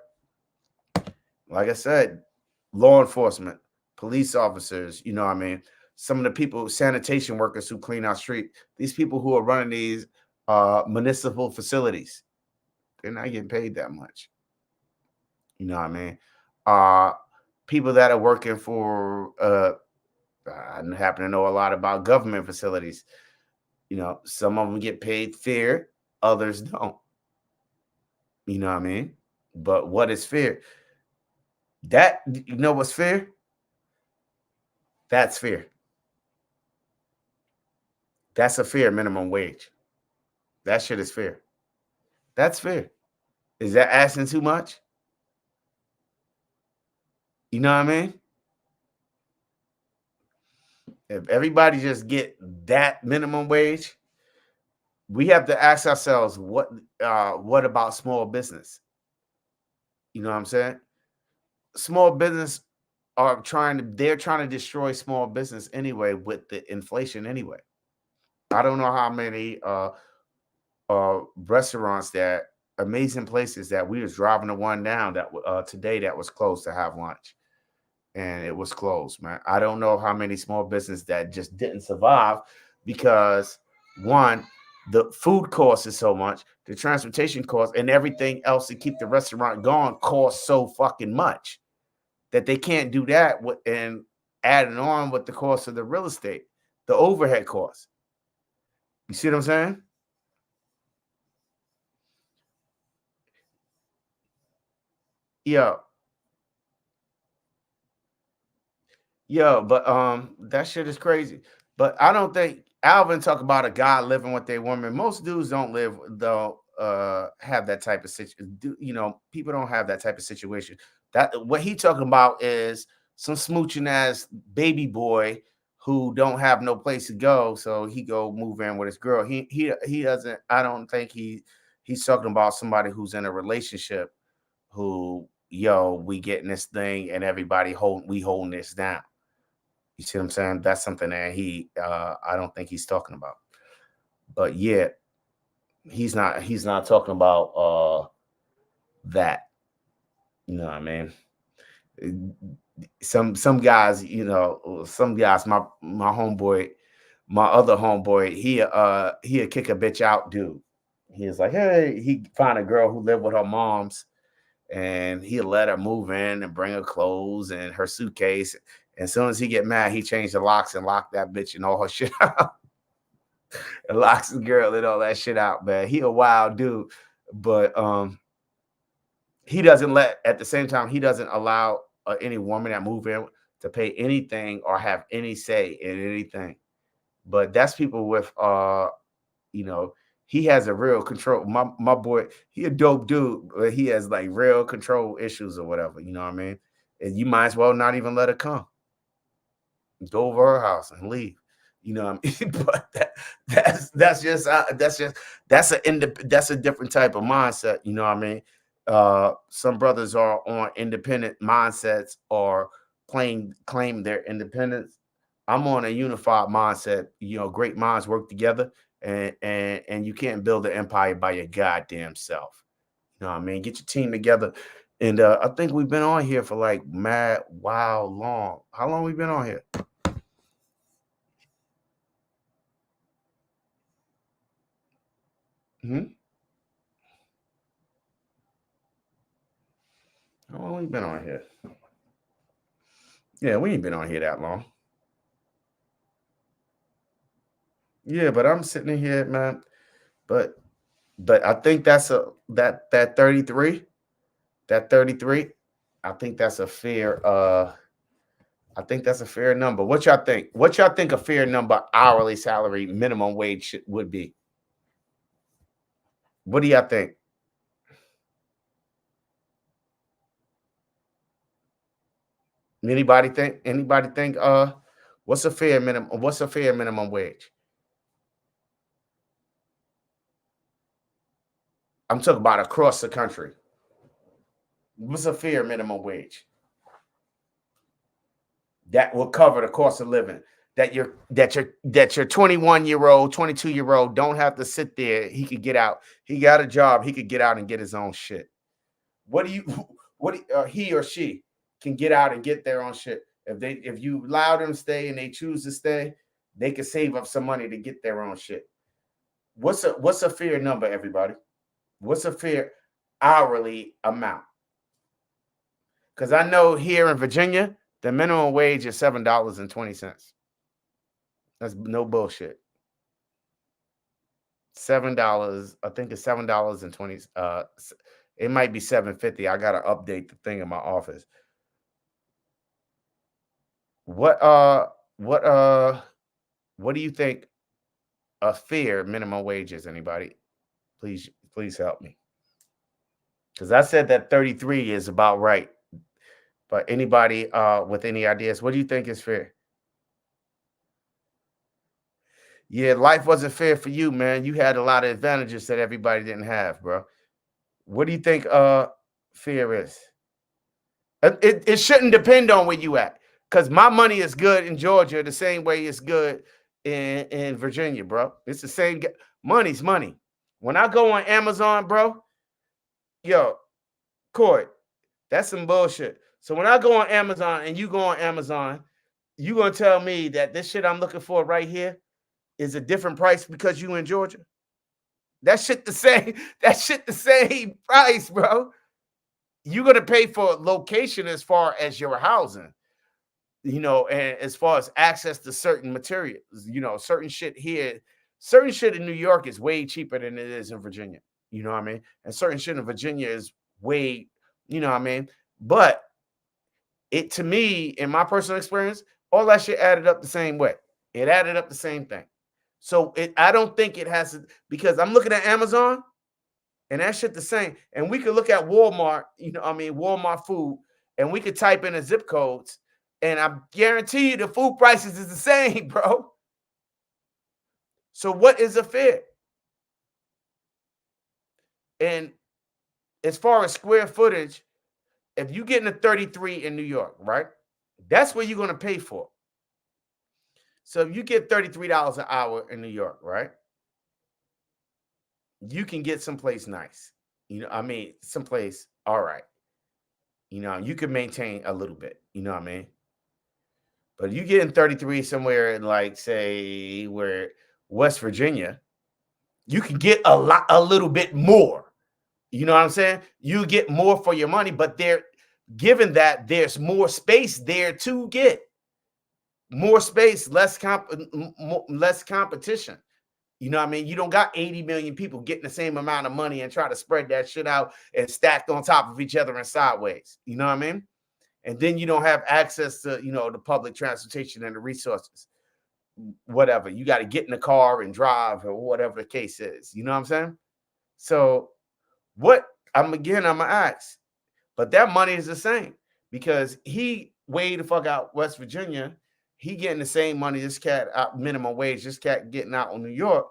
like I said, law enforcement, police officers, some of the people, sanitation workers who clean our street, these people who are running these municipal facilities, they're not getting paid that much. You know what I mean? People that are working for, I happen to know a lot about government facilities. Some of them get paid fair, others don't. You know what I mean? But what is fair? That, what's fair? That's fair. That's a fair minimum wage. That shit is fair. That's fair. Is that asking too much? You know what I mean? If everybody just get that minimum wage, we have to ask ourselves, what about small business? You know what I'm saying? Small business they're trying to destroy small business anyway with the inflation anyway. I don't know how many restaurants that amazing places that we was driving the one down that today that was closed to have lunch. And it was closed, man. I don't know how many small business that just didn't survive because, one, the food cost is so much, the transportation cost, and everything else to keep the restaurant going costs so fucking much that they can't do that and adding on with the cost of the real estate, the overhead costs. You see what I'm saying? Yo, but that shit is crazy. But I don't think Alvin talk about a guy living with their woman. Most dudes don't have that type of situation. You know, people don't have that type of situation. That what he talking about is some smooching ass baby boy who don't have no place to go, so he go move in with his girl. He doesn't. I don't think he's talking about somebody who's in a relationship who, we getting this thing and everybody holding this down. You see what I'm saying? That's something that I don't think he's talking about. But yeah, he's not talking about that. You know what I mean? Some guys, my homeboy, my other homeboy, he'll kick a bitch out, dude. He's like, hey, he find a girl who lived with her mom's, and he'll let her move in and bring her clothes and her suitcase. And as soon as he get mad, he changed the locks and locked that bitch and all her shit out. And locks the girl and all that shit out, man. He a wild dude. But he doesn't at the same time, he doesn't allow any woman that move in to pay anything or have any say in anything. But that's people with he has a real control. My boy, he a dope dude, but he has like real control issues or whatever. You know what I mean? And you might as well not even let her come. Go over her house and leave. You know what I mean? But that's a different type of mindset. You know what I mean? Some brothers are on independent mindsets or claim their independence. I'm on a unified mindset. Great minds work together. And you can't build an empire by your goddamn self. You know what I mean? Get your team together. And I think we've been on here for like long. How long we been on here? How long we been on here? Yeah, we ain't been on here that long. Yeah, but I'm sitting in here, man. But I think that's that 33. That 33. I think that's a fair number. What y'all think? What y'all think a fair number hourly salary minimum wage would be? What do y'all think? Anybody think what's a fair minimum wage? I'm talking about across the country. What's a fair minimum wage that will cover the cost of living? That your 21-year-old, 22-year-old don't have to sit there. He could get out. He got a job. He could get out and get his own shit. He or she can get out and get their own shit. If you allow them to stay and they choose to stay, they can save up some money to get their own shit. What's a fair number, everybody? What's a fair hourly amount? Because I know here in Virginia, the minimum wage is $7.20. That's no bullshit. $7. I think it's $7.20. It might be $7.50. I gotta update the thing in my office. What do you think a fair minimum wage is? Anybody? Please help me. Because I said that 33 is about right. But anybody with any ideas, what do you think is fair? Yeah, life wasn't fair for you, man. You had a lot of advantages that everybody didn't have, bro. What do you think fair is? It shouldn't depend on where you at. Because my money is good in Georgia the same way it's good in Virginia, bro. It's the same. Money's money. When I go on Amazon, bro, Court, that's some bullshit. So when I go on Amazon and you go on Amazon, you going to tell me that this shit I'm looking for right here is a different price because you in Georgia? That shit the same price, bro. you're going to pay for location as far as your housing, you know, and as far as access to certain materials, you know, certain shit here, certain shit in New York is way cheaper than it is in Virginia. You know what I mean? And certain shit in Virginia is way, you know what I mean? But it, to me, in my personal experience, all that shit added up the same way. It added up the same thing. So I don't think it has to, because I'm looking at Amazon and that shit the same. And we could look at Walmart, you know, I mean, Walmart food, and we could type in the zip codes, and I guarantee you the food prices is the same, bro. So what is a fair? And as far as square footage, if you get in a 33 in New York, right? That's what you're going to pay for. So if you get $33 an hour in New York, right? You can get someplace nice. You know, I mean, someplace all right. You know, you can maintain a little bit. You know what I mean? But you get in 33 somewhere in, like, say, where West Virginia, you can get a little bit more. You know what I'm saying? You get more for your money, but given that there's more space there to get more space, less competition. You know what I mean? You don't got 80 million people getting the same amount of money and try to spread that shit out and stacked on top of each other and sideways. You know what I mean? And then you don't have access to, you know, the public transportation and the resources. Whatever. You got to get in the car and drive or whatever the case is. You know what I'm saying? So I'm gonna ask, but that money is the same because he way the fuck out West Virginia. He getting the same money this cat out minimum wage. This cat getting out in New York.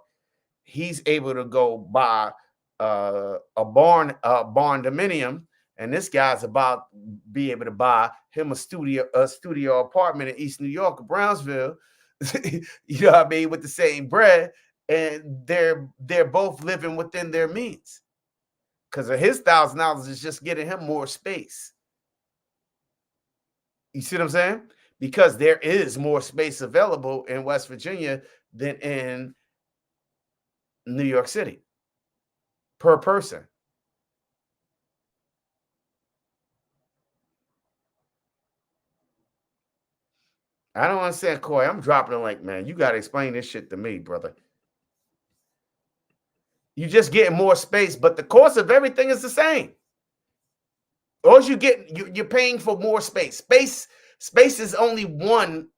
He's able to go buy a barn dominium, and this guy's about be able to buy him a studio apartment in East New York or Brownsville. You know what I mean, with the same bread, and they're both living within their means. Because of his $1,000 is just getting him more space. You see what I'm saying? Because there is more space available in West Virginia than in New York City per person. I don't understand, Coy. I'm dropping a link, man. You got to explain this shit to me, brother. You just getting more space, but the cost of everything is the same. All you get, you're paying for more space. Space is only one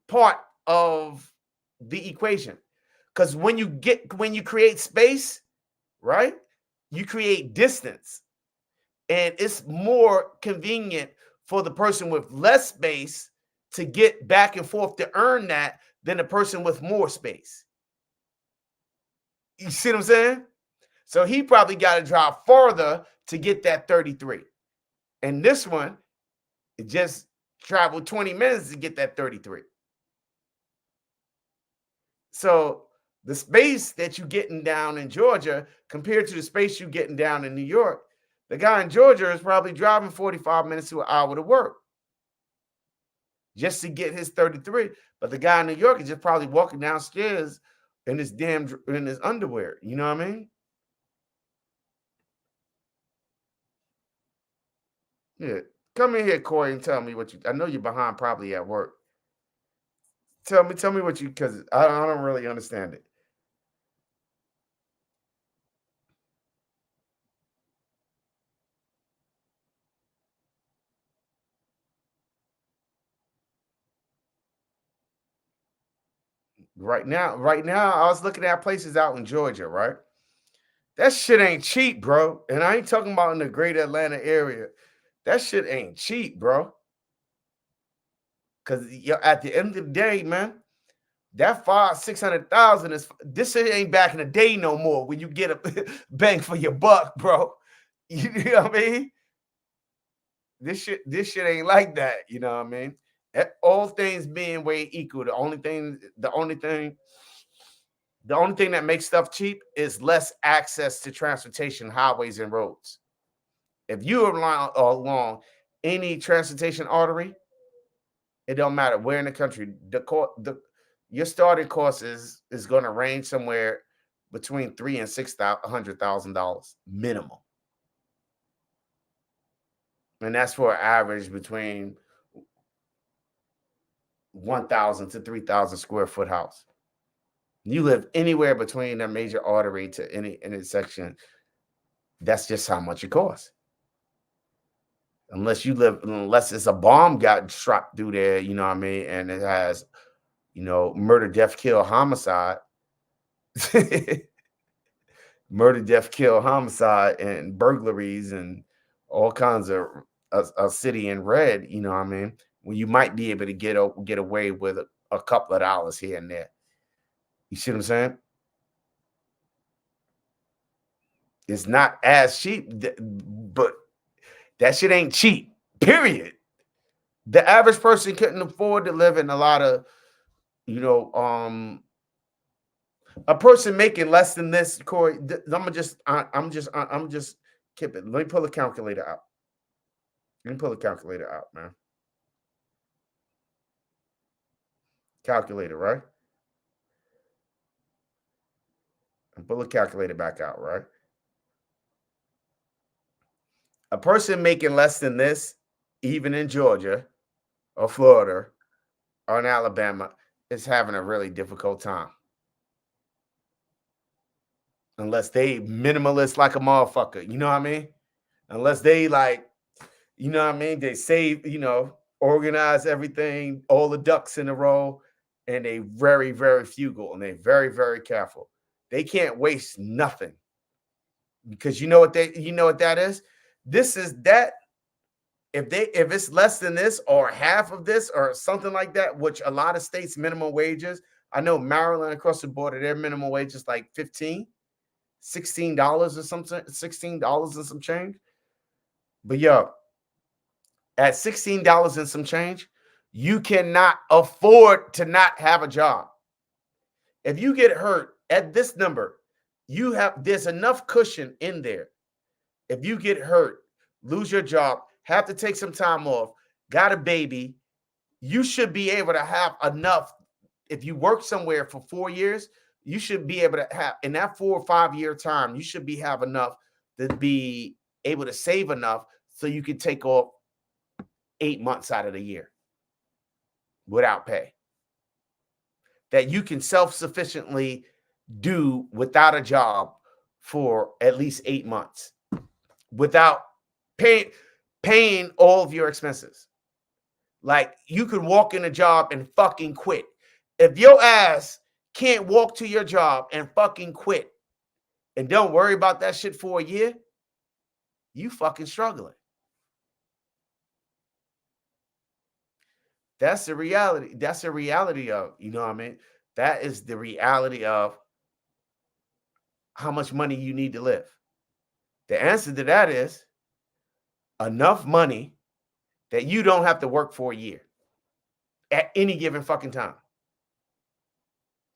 part of the equation. Because when you create space, right, you create distance. And it's more convenient for the person with less space to get back and forth to earn that than the person with more space. You see what I'm saying? So he probably got to drive farther to get that 33. And this one, it just traveled 20 minutes to get that 33. So the space that you're getting down in Georgia compared to the space you're getting down in New York, the guy in Georgia is probably driving 45 minutes to an hour to work just to get his 33. But the guy in New York is just probably walking downstairs in his underwear. You know what I mean? Yeah. Come in here, Corey, and tell me what I know you're behind probably at work. Tell me what because I don't really understand it. Right now, I was looking at places out in Georgia, right? That shit ain't cheap, bro. And I ain't talking about in the greater Atlanta area. That shit ain't cheap, bro. Because at the end of the day, man, that 500,000-600,000 is this shit ain't back in the day no more when you get a bang for your buck, bro. You know what I mean? This shit ain't like that, you know what I mean? All things being way equal, the only thing that makes stuff cheap is less access to transportation, highways, and roads. If you are along any transportation artery, it don't matter where in the country, your starting cost is going to range somewhere between $300,000 and $600,000 minimum. And that's for an average between 1,000 to 3,000 square foot house. You live anywhere between a major artery to any intersection. That's just how much it costs. Unless it's a bomb got dropped through there, you know what I mean? And it has, murder, death, kill, homicide. Murder, death, kill, homicide, and burglaries, and all kinds of a city in red, you know what I mean? When you might be able to get away with a couple of dollars here and there. You see what I'm saying? It's not as cheap, but that shit ain't cheap, period. The average person couldn't afford to live in a lot of, a person making less than this, Corey. I'm just kidding. Let me pull a calculator out. Man. Calculator, right? And pull the calculator back out, right? A person making less than this, even in Georgia or Florida or in Alabama, is having a really difficult time. Unless they minimalist like a motherfucker, you know what I mean? Unless they they save, organize everything, all the ducks in a row, and they very, very frugal, and they very, very careful. They can't waste nothing. Because you know what that is? This is that. If it's less than this or half of this or something like that, which a lot of states minimum wages, I know Maryland across the border, their minimum wage is like $16 or something, $16 and some change. But at $16 and some change, you cannot afford to not have a job. If you get hurt at this number, there's enough cushion in there. If you get hurt, lose your job, have to take some time off, got a baby, you should be able to have enough. If you work somewhere for 4 years, you should be able to have, in that 4 or 5 year time, you should have enough to be able to save enough so you can take off 8 months out of the year without pay. That you can self-sufficiently do without a job for at least 8 months without paying all of your expenses. Like, you could walk in a job and fucking quit. If your ass can't walk to your job and fucking quit and don't worry about that shit for a year, you fucking struggling. That's the reality. That's the reality of, you know what I mean? That is the reality of how much money you need to live. The answer to that is enough money that you don't have to work for a year at any given fucking time.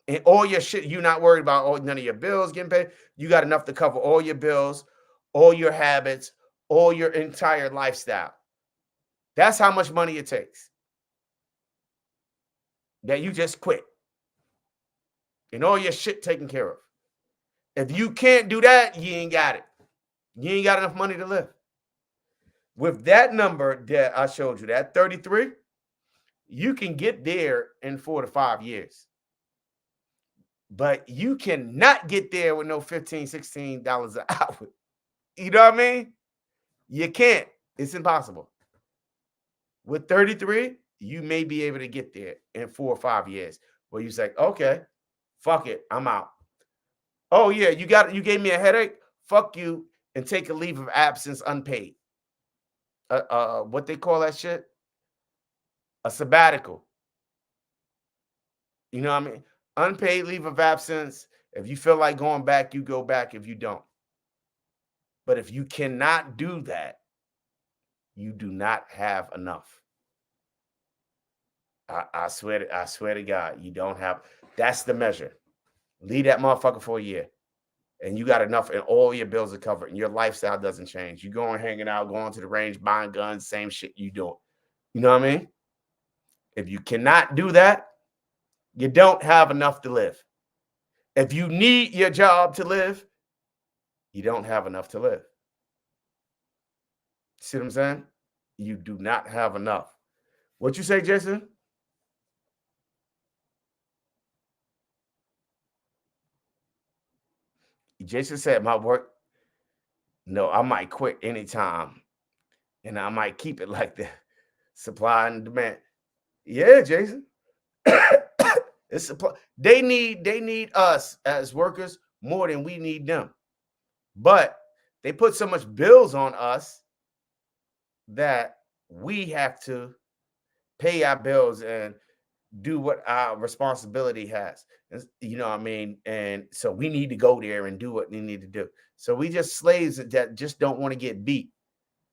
And all your shit, you're not worried about none of your bills getting paid. You got enough to cover all your bills, all your habits, all your entire lifestyle. That's how much money it takes. That you just quit. And all your shit taken care of. If you can't do that, you ain't got it. You ain't got enough money to live. With that number that I showed you, that 33, you can get there in 4 to 5 years. But you cannot get there with no $15, $16 an hour. You know what I mean? You can't. It's impossible. With 33, you may be able to get there in 4 or 5 years. Where you say, okay, fuck it, I'm out. Oh yeah, you gave me a headache? Fuck you, and take a leave of absence unpaid. What they call that shit? A sabbatical. You know what I mean? Unpaid leave of absence. If you feel like going back, you go back. If you don't. But if you cannot do that, you do not have enough. I swear to God, you don't have. That's the measure. Leave that motherfucker for a year. And you got enough, and all your bills are covered, and your lifestyle doesn't change. You going hanging out, going to the range, buying guns, same shit you doing. You know what I mean? If you cannot do that, you don't have enough to live. If you need your job to live, you don't have enough to live. See what I'm saying? You do not have enough. What you say, Jason? Jason said, my work, no, I might quit anytime. And I might keep it like that. Supply and demand. Yeah, Jason. It's supply. They need us as workers more than we need them. But they put so much bills on us that we have to pay our bills and do what our responsibility has. You know what I mean? And so we need to go there and do what we need to do. So we just slaves that just don't want to get beat.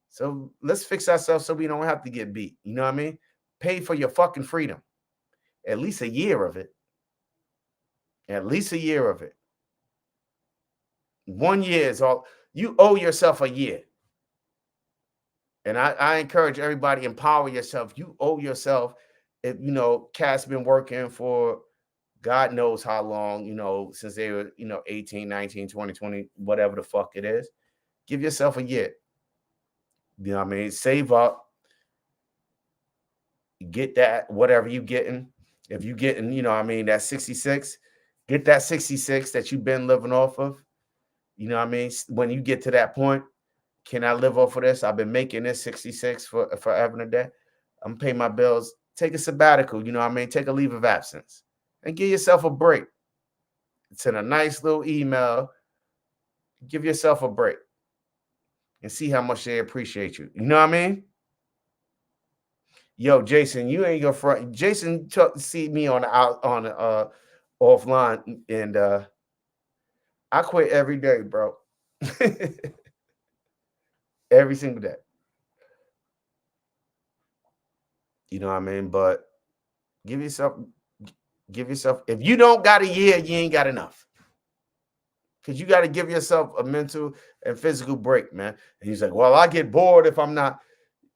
So let's fix ourselves so we don't have to get beat. You know what I mean? Pay for your fucking freedom. At least a year of it. At least a year of it. 1 year is all. You owe yourself a year. And I encourage everybody, empower yourself. You owe yourself. If, you know, Cat's been working for God knows how long, you know, since they were, you know, 18, 19, 20, 20, whatever the fuck it is. Give yourself a year. You know what I mean? Save up. Get that, whatever you getting. If you getting, you know what I mean, that 66, get that 66 that you've been living off of. You know what I mean? When you get to that point, can I live off of this? I've been making this 66 for forever and a day. I'm paying my bills. Take a sabbatical, you know what I mean? Take a leave of absence and give yourself a break. Send a nice little email. Give yourself a break and see how much they appreciate you. You know what I mean? Yo, Jason, you ain't your front. Jason see me on the offline, and I quit every day, bro. Every single day. You know what I mean? But give yourself, if you don't got a year, you ain't got enough. Because you got to give yourself a mental and physical break, man. And he's like, well, I get bored if I'm not.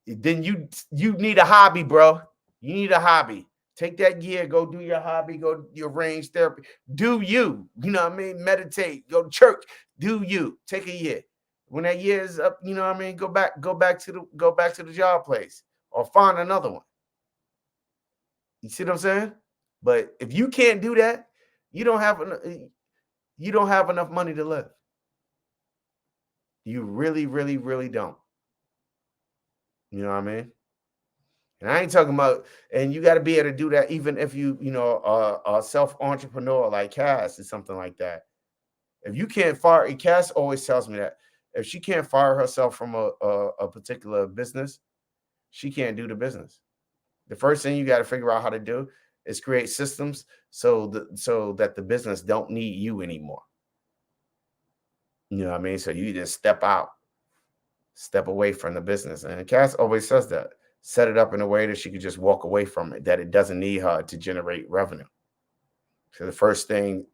Then you need a hobby, bro. You need a hobby. Take that year, go do your hobby, go do your range therapy. Do you. You know what I mean? Meditate, go to church. Do you. Take a year. When that year is up, you know what I mean? Go back to the job place or find another one. You see what I'm saying? But if you can't do that, you don't have enough money to live. You really, really, really don't. You know what I mean? And I ain't talking about, and you got to be able to do that even if you know, a self-entrepreneur like Cass or something like that. If you can't fire, Cass always tells me that if she can't fire herself from a particular business, she can't do the business. The first thing you got to figure out how to do is create systems so that the business don't need you anymore. You know what I mean? So you just step away from the business. And Cass always says that. Set it up in a way that she could just walk away from it, that it doesn't need her to generate revenue. So the first thing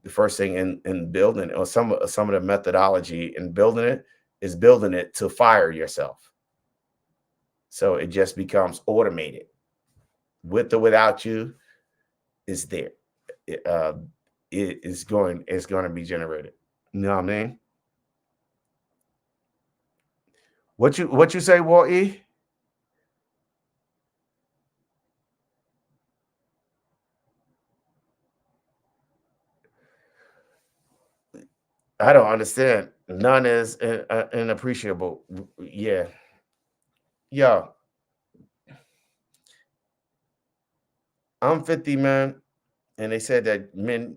in building, or some of the methodology in building it, is building it to fire yourself. So it just becomes automated. With or without you, is there. It's going to be generated. You know what I mean? What you say, Walt E? I don't understand. None is inappreciable. Yeah. Yo, I'm 50, man. And they said that men,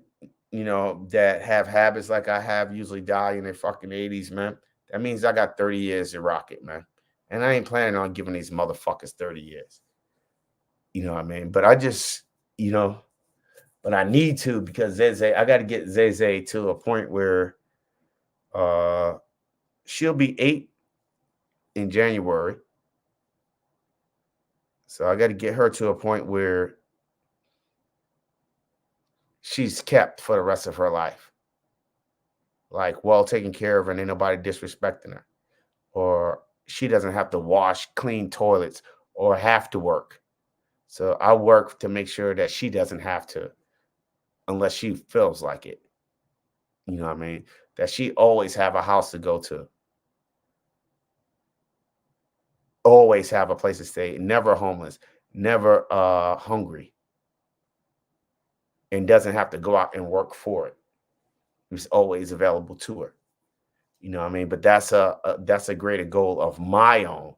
you know, that have habits like I have usually die in their fucking 80s, man. That means I got 30 years to rock it, man. And I ain't planning on giving these motherfuckers 30 years. You know what I mean? But I just, you know, but I need to, because I got to get Zay to a point where she'll be 8 in January. So I got to get her to a point where she's kept for the rest of her life. Like, well taken care of, and ain't nobody disrespecting her. Or she doesn't have to wash, clean toilets, or have to work. So I work to make sure that she doesn't have to, unless she feels like it. You know what I mean? That she always have a house to go to. always have a place to stay, never homeless, never hungry, and doesn't have to go out and work for it. It's always available to her. You know what I mean? But that's a greater goal of my own.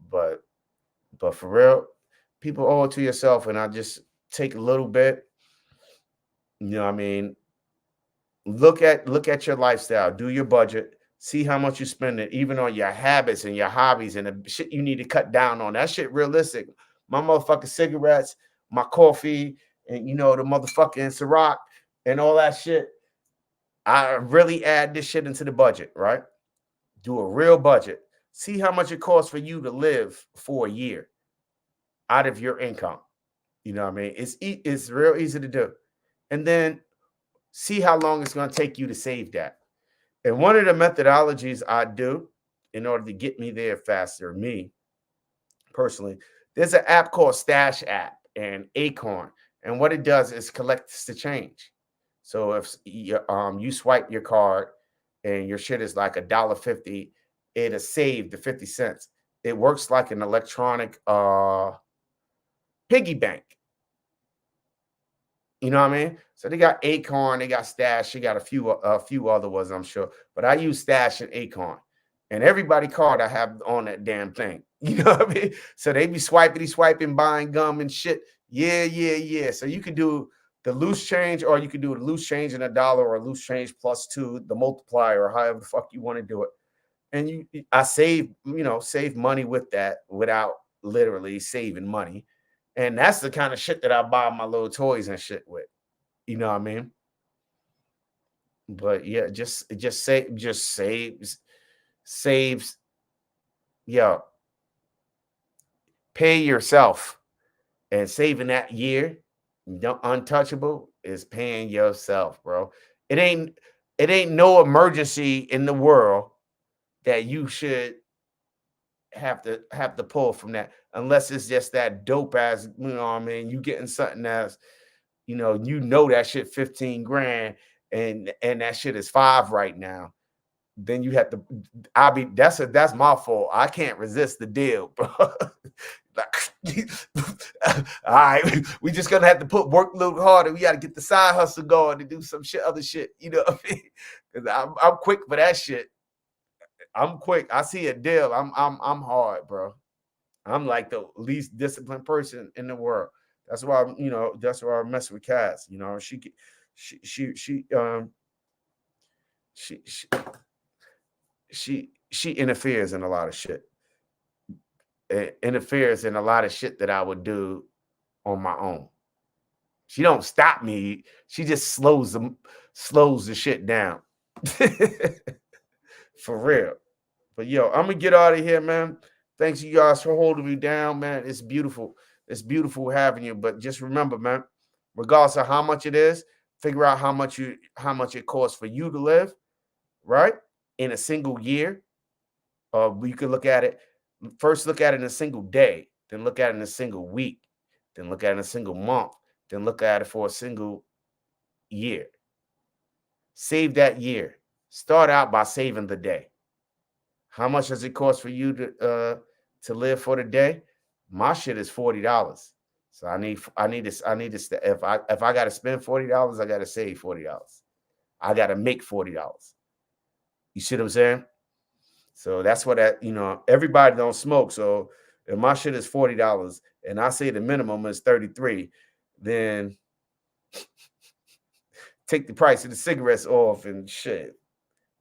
But for real, people owe it to yourself, and I just take a little bit. You know what I mean? Look at your lifestyle, do your budget, see how much you spend it, even on your habits and your hobbies and the shit you need to cut down on. That shit realistic. My motherfucking cigarettes, my coffee, and the motherfucking Ciroc and all that shit. I really add this shit into the budget, right? Do a real budget. See how much it costs for you to live for a year out of your income. You know what I mean? It's real easy to do. And then see how long it's going to take you to save that. And one of the methodologies I do in order to get me there faster, me personally, there's an app called Stash App and Acorn. And what it does is collects the change. So if you swipe your card and your shit is like $1.50, it'll save the 50 cents. It works like an electronic piggy bank. You know what I mean? So they got Acorn, they got Stash, they got a few other ones, I'm sure. But I use Stash and Acorn. And everybody card I have on that damn thing. You know what I mean? So they be swiping, buying gum and shit. Yeah. So you can do the loose change, or you can do a loose change in $1 or a loose change plus 2, the multiplier, or however the fuck you want to do it. And I save money with that without literally saving money. And that's the kind of shit that I buy my little toys and shit with. You know what I mean? But yeah, just saves. Yeah. Pay yourself. And saving that year, untouchable, is paying yourself, bro. It ain't no emergency in the world that you should have to pull from that, unless it's just that dope ass, you know what I mean? You getting something that's, that shit 15 grand and that shit is 5 right now. Then you have to, that's my fault. I can't resist the deal, bro. All right, we just gonna have to work a little harder. We gotta get the side hustle going to do some other shit. You know what I mean? Because I'm quick for that shit. I'm quick. I see a deal. I'm hard, bro. I'm like the least disciplined person in the world. That's why I mess with Cass. She interferes in a lot of shit. It interferes in a lot of shit that I would do on my own. She don't stop me. She just slows the shit down. For real. But yo, I'm gonna get out of here, man. Thanks you guys for holding me down, man. It's beautiful. It's beautiful having you. But just remember, man, regardless of how much it is, figure out how much it costs for you to live, right? In a single year. We could look at it in a single day, then look at it in a single week, then look at it in a single month, then look at it for a single year. Save that year. Start out by saving the day. How much does it cost for you to live for the day? My shit is $40. So I need to if I got to spend $40, I got to save $40. I got to make $40. You see what I'm saying? So that's what everybody don't smoke. So if my shit is $40 and I say the minimum is $33, then take the price of the cigarettes off and shit.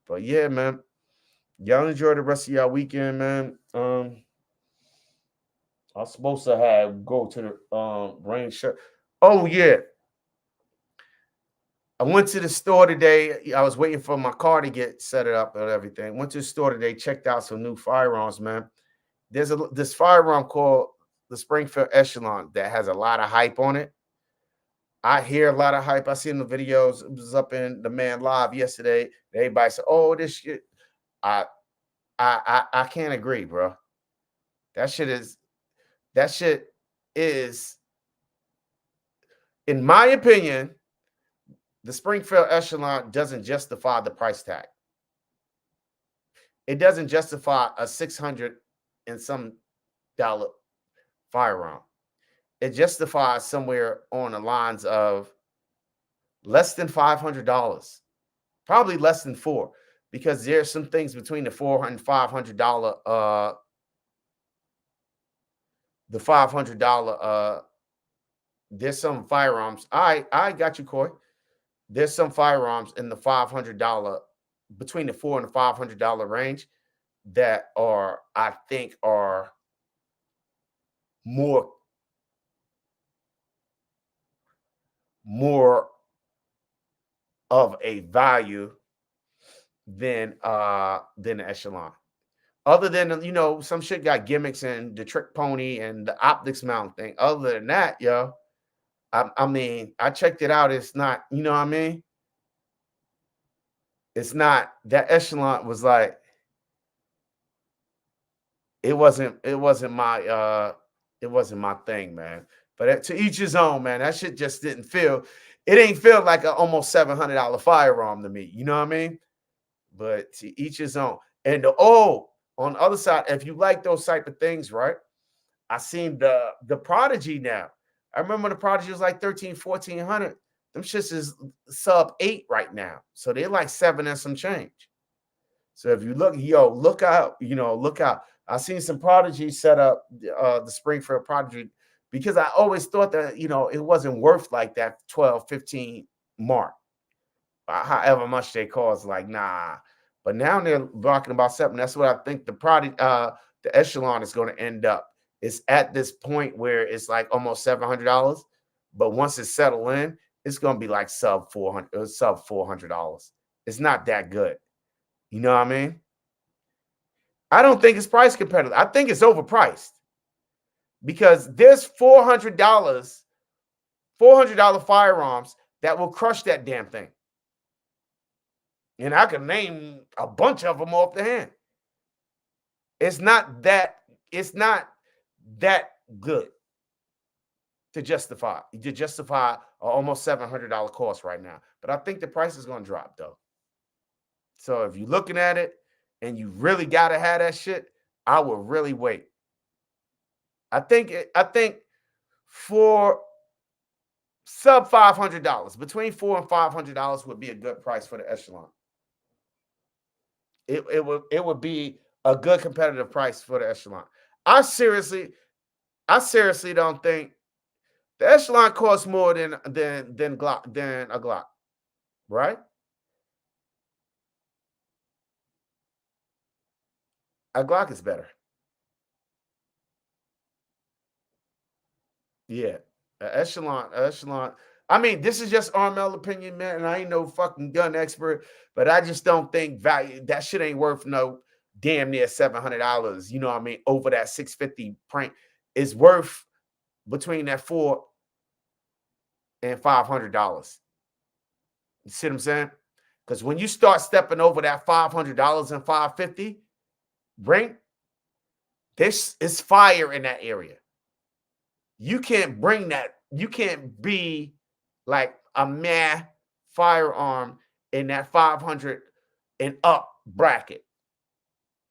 But yeah, man. Y'all enjoy the rest of y'all weekend, man. I'm supposed to go to the rain show. Oh yeah. I went to the store today. I was waiting for my car to get set up and everything. Went to the store today, checked out some new firearms, man. There's this firearm called the Springfield Echelon that has a lot of hype on it. I hear a lot of hype. I seen the videos. It was up in the Man Live yesterday. Everybody said, "Oh, this shit." I can't agree, bro. That shit is, in my opinion, the Springfield Echelon doesn't justify the price tag. It doesn't justify a $600 and some dollar firearm. It justifies somewhere on the lines of less than $500, probably less than $400, because there's some things between the $400 and $500. The $500. There's some firearms. I got you, Coy. There's some firearms in the $500, between the $400 and the $500 range, that are, I think, are more of a value than the Echelon. Other than, you know, some shit got gimmicks and the trick pony and the optics mount thing. Other than that, yo, I mean, I checked it out. It's not, you know what I mean? It's not, that Echelon was like, it wasn't my thing, man. But to each his own, man. That shit just didn't feel, it ain't feel like an almost $700 firearm to me. You know what I mean? But to each his own. And on the other side, if you like those type of things, right? I seen the Prodigy now. I remember the Prodigy was like 1,300, 1,400. Them shits is sub 8 right now. So they're like 7 and some change. So if you look, look out, look out. I seen some Prodigy set up the Springfield Prodigy, because I always thought that, it wasn't worth like that 12, 15 mark. However much they cost, like, nah. But now they're talking about 7. That's what I think the Echelon is going to end up. It's at this point where it's like almost $700, but once it's settled in, it's going to be like sub $400. It's not that good. You know what I mean? I don't think it's price competitive. I think it's overpriced, because there's $400 firearms that will crush that damn thing. And I can name a bunch of them off the hand. It's not that good to justify almost $700 cost right now. But I think the price is going to drop, though. So if you're looking at it and you really got to have that shit, I would really wait. I think for sub $500, between $400 and $500 would be a good price for the Echelon. It would be a good competitive price for the Echelon. I seriously don't think the Echelon costs more than a Glock, right? A Glock is better. Yeah, Echelon. I mean, this is just Armel opinion, man, and I ain't no fucking gun expert, but I just don't think that shit ain't worth no damn near $700. You know what I mean? Over that $650 print is worth between that $400 and $500. You see what I'm saying? Because when you start stepping over that $500 and $550, bring this is fire in that area. You can't bring that. You can't be like a meh firearm in that 500 and up bracket.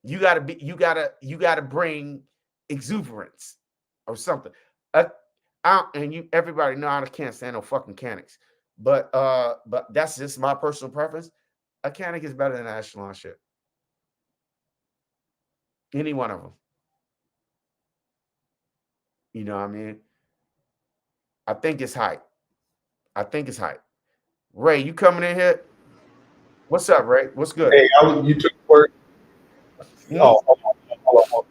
You gotta bring exuberance or something. Everybody know I can't stand no fucking Canics. But that's just my personal preference. A Canic is better than an Echelon shit. Any one of them. You know what I mean? I think it's hype. Ray, you coming in here? What's up, Ray? What's good? Hey, you took the word. Oh, hold on.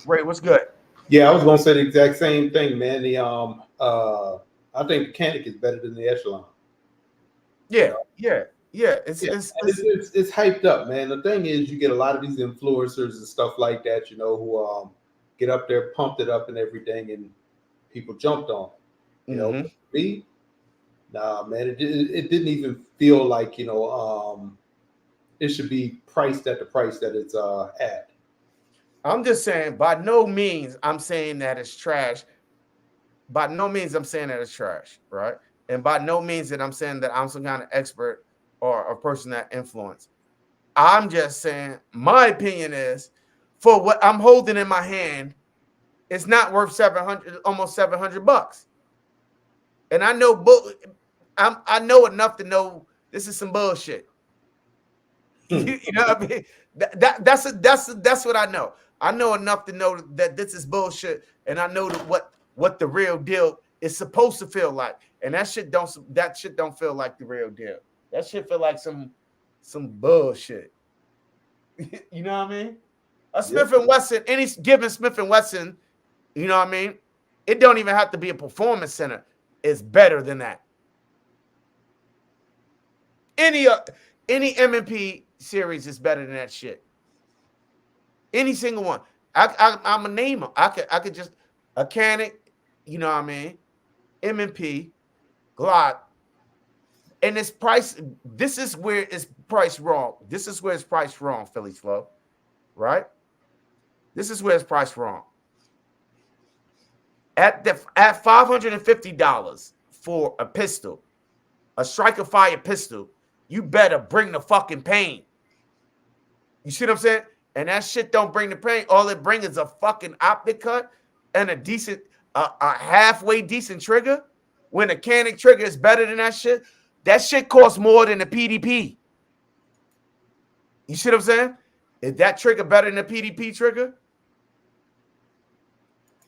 Ray, what's good? Yeah, I was gonna say the exact same thing, man. I think the Canic is better than the Echelon. Yeah. It's hyped up, man. The thing is, you get a lot of these influencers and stuff like that, who get up there, pumped it up and everything, and people jumped on it. You know, me, nah, man, it didn't even feel like it should be priced at the price that it's at. I'm just saying, by no means I'm saying that it's trash. By no means I'm saying that it's trash, right? And by no means that I'm saying that I'm some kind of expert or a person that influence. I'm just saying, my opinion is, for what I'm holding in my hand, it's not worth 700, almost $700. And I know, I know enough to know this is some bullshit. You know what I mean? That's what I know. I know enough to know that this is bullshit, and I know what the real deal is supposed to feel like. And that shit don't feel like the real deal. That shit feel like some bullshit. You know what I mean? A Smith and Wesson, any given Smith and Wesson, you know what I mean? It don't even have to be a performance center. It's better than that. Any M&P series is better than that shit. Any single one. I'm a name them. I could just a Canic, you know what I mean? M&P, Glock, and it's price. This is where it's priced wrong. This is where it's priced wrong, Philly Flow, right? This is where it's priced wrong. At $550 for a pistol, a Striker Fire pistol, you better bring the fucking pain. You see what I'm saying? And that shit don't bring the pain. All it brings is a fucking optic cut and a decent, a halfway decent trigger. When a Canic trigger is better than that shit costs more than the PDP. You see what I'm saying? Is that trigger better than the PDP trigger?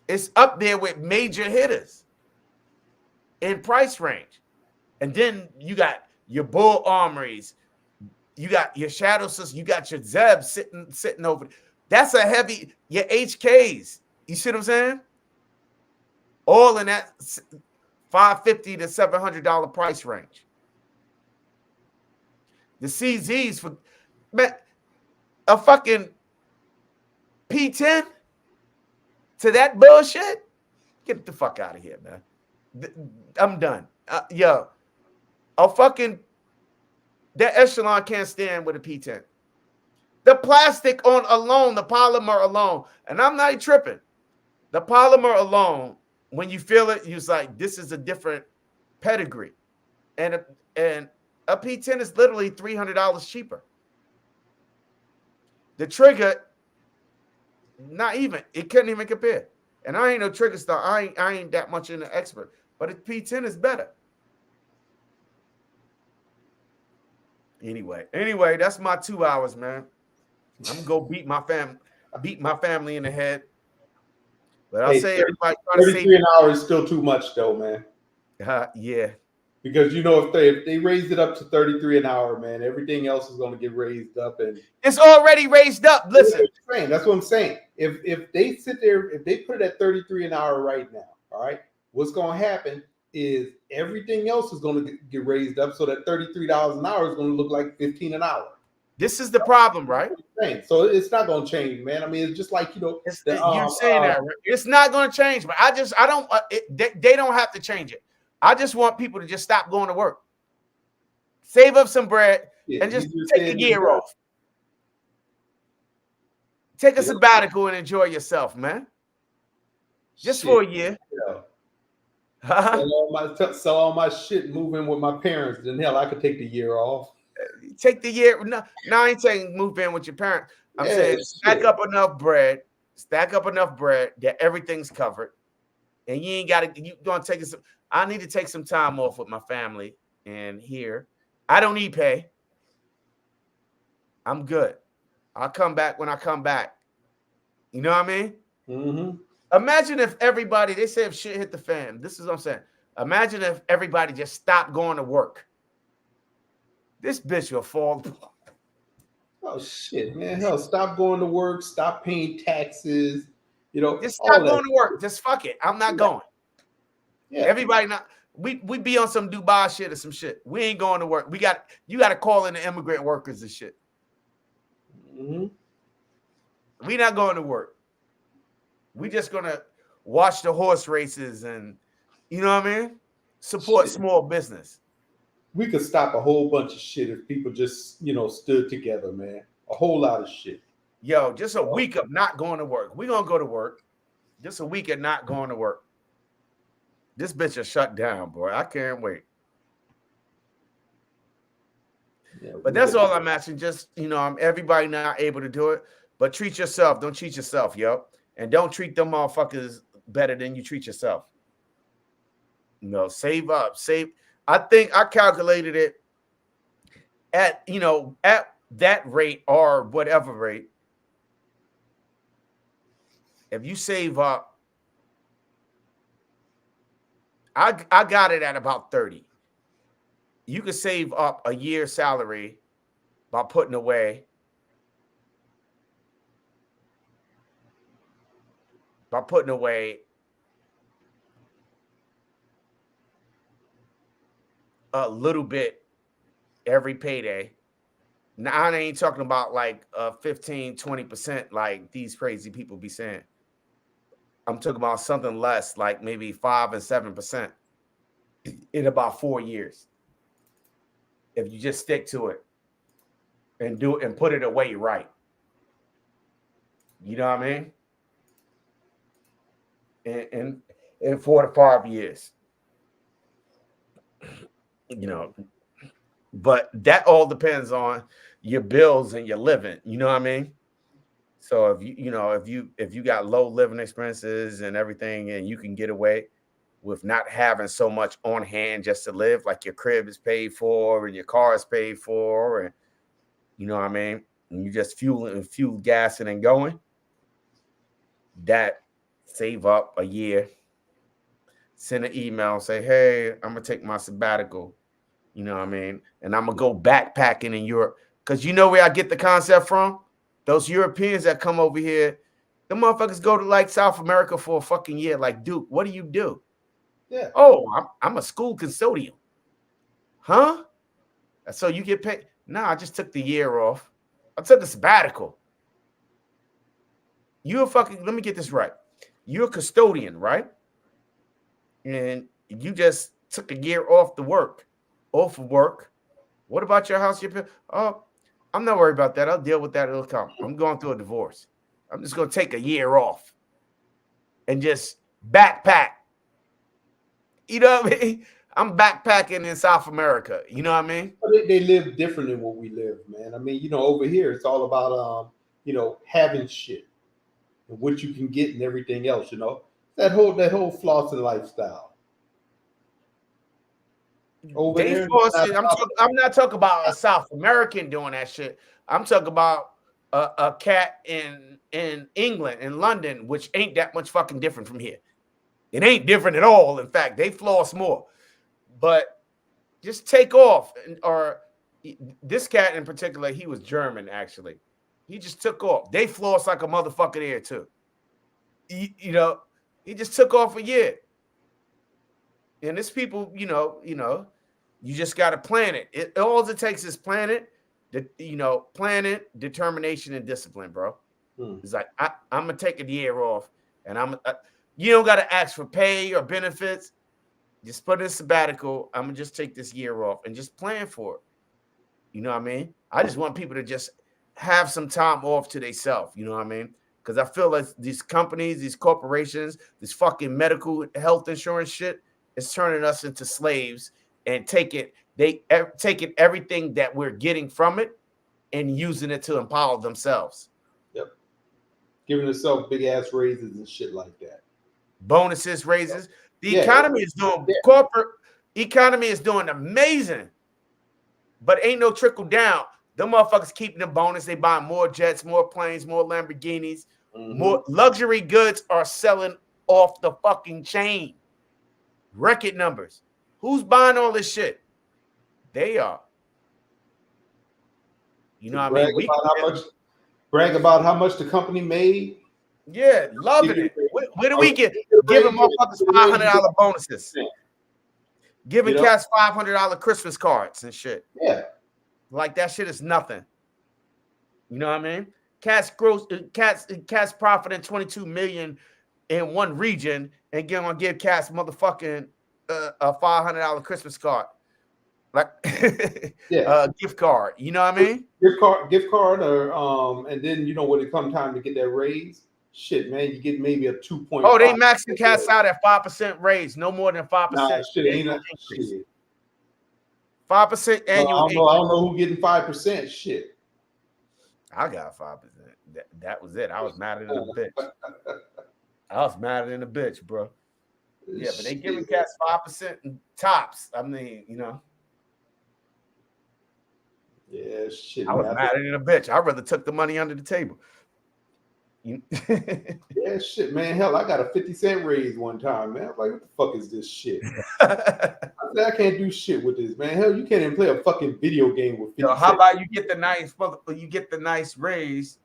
It's up there with major hitters in price range. And then you got your Bull Armories, you got your Shadow System, you got your Zeb sitting over. That's a heavy, your HKs. You see what I'm saying? All in that $550 to $700 price range. The CZs for, man, a fucking P10 to that bullshit? Get the fuck out of here, man. I'm done. Yo, a fucking, that Echelon can't stand with a P10. The plastic on alone, the polymer alone, and I'm not tripping. The polymer alone, when you feel it, you're like, this is a different pedigree. And a P10 is literally $300 cheaper. The trigger, not even. It couldn't even compare. And I ain't no trigger star. I ain't that much in the expert. But a P10 is better. Anyway, that's my 2 hours, man. I'm gonna go beat my family in the head. But I'll say everybody try to 33 an hour is still too much, though, man. Yeah. Because you know, if they raised it up to 33 an hour, man, everything else is going to get raised up, and it's already raised up. Listen, that's what I'm saying. If they sit there, if they put it at 33 an hour right now, all right, what's going to happen is everything else is going to get raised up, so that $33 an hour is going to look like 15 an hour. This is the problem, right? So it's not going to change, man. I mean, it's just like, you know, you're saying that, right? It's not going to change, but I don't. They don't have to change it. I just want people to just stop going to work, save up some bread, and just take a year off. Take a sabbatical and enjoy yourself, man. Just for a year. Sell all my shit, move in with my parents. Then hell, I could take the year off. Take the year. No, I ain't saying move in with your parents. I'm saying stack up enough bread that everything's covered, and you ain't got to. You gonna take some. I need to take some time off with my family, and here I don't need pay. I'm good. I'll come back when I come back. You know what I mean? Mm-hmm. Imagine if everybody, they say if shit hit the fan. This is what I'm saying. Imagine if everybody just stopped going to work. This bitch will fall apart. Oh shit, man. Hell, stop going to work, stop paying taxes. You know, just stop going to work. Just fuck it. I'm not going. Yeah. Everybody not we be on some Dubai shit or some shit. We ain't going to work. You got to call in the immigrant workers and shit. Mm-hmm. We not going to work. We just gonna watch the horse races and, you know what I mean? Support small business. We could stop a whole bunch of shit if people just, you know, stood together, man. A whole lot of shit. Yo, just a week of not going to work. We're gonna go to work. Just a week of not going to work. This bitch is shut down, boy. I can't wait. Yeah, But that's all I'm asking. Just, everybody not able to do it, but treat yourself. Don't cheat yourself, yo. And don't treat them motherfuckers better than you treat yourself. Save up. Save. I think I calculated it at that rate or whatever rate. If you save up, I got it at about 30. You could save up a year's salary by putting away a little bit every payday. Now, I ain't talking about like 15, 20% like these crazy people be saying. I'm talking about something less, like maybe 5 and 7% in about 4 years. If you just stick to it and do it and put it away right. You know what I mean? In 4 to 5 years. But that all depends on your bills and your living. You know what I mean? So if you got low living expenses and everything, and you can get away with not having so much on hand just to live, like your crib is paid for and your car is paid for, and you know what I mean, and you just fuel gassing and going, that save up a year, send an email, say, hey, I'm gonna take my sabbatical, you know what I mean, and I'm gonna go backpacking in Europe, because you know where I get the concept from? Those Europeans that come over here, the motherfuckers go to like South America for a fucking year. Like, Duke, what do you do? Yeah. Oh, I'm a school custodian. Huh? So you get paid? No, I just took the year off. I took a sabbatical. Let me get this right. You're a custodian, right? And you just took a year off of work. What about your house? Oh, I'm not worried about that. I'll deal with that. It'll come. I'm going through a divorce. I'm just going to take a year off and just backpack. You know what I mean? I'm backpacking in South America. You know what I mean? They live different than what we live, man. I mean, over here, it's all about, having shit and what you can get and everything else, that whole flossing lifestyle. Over there, I'm not talking about a South American doing that shit. I'm talking about a cat in England, in London, which ain't that much fucking different from here. It ain't different at all. In fact, they floss more. But just take off. Or this cat in particular, he was German, actually. He just took off. They floss like a motherfucker there, too. He just took off a year. And this people, you just got to plan it. All it takes is plan it, determination, and discipline, bro. It's like, I'm going to take a year off, and you don't got to ask for pay or benefits. Just put in a sabbatical. I'm going to just take this year off and just plan for it. You know what I mean? I just want people to just have some time off to themselves. You know what I mean? Because I feel like these companies, these corporations, this fucking medical health insurance shit is turning us into slaves and taking everything that we're getting from it and using it to empower themselves. Yep. Giving themselves big ass raises and shit like that. Bonuses, raises. The economy is doing corporate economy is doing amazing, but ain't no trickle down. Them motherfuckers keeping the bonus. They buying more jets, more planes, more Lamborghinis, more luxury goods are selling off the fucking chain. Record numbers. Who's buying all this shit? They are. You know what I mean? Brag about how much the company made. Yeah, loving it. Where do we get? Giving motherfuckers $500 bonuses. Giving cats $500 Christmas cards and shit. Yeah. Like that shit is nothing. You know what I mean? Cats profiting $22 million in one region and gonna give cats motherfucking a $500 Christmas card. Like gift card. You know what I mean? Gift card, or and then when it comes time to get that raise, shit, man, you get maybe a 2.5. Oh, they maxing cats out at 5% raise, no more than 5%. Nah, shit ain't shit. 5% annual. I don't know who getting 5%. Shit. I got 5%. That was it. I was madder than a bitch. I was madder than a bitch, bro. Yeah, but they giving cats 5% tops. I mean, you know. Yeah, shit. I was madder than a bitch. I'd rather took the money under the table. Yeah, shit, man. Hell, I got a 50-cent raise one time, man. I'm like, what the fuck is this shit? I can't do shit with this, man. Hell, you can't even play a fucking video game with 50 Yo, how about you get the nice raise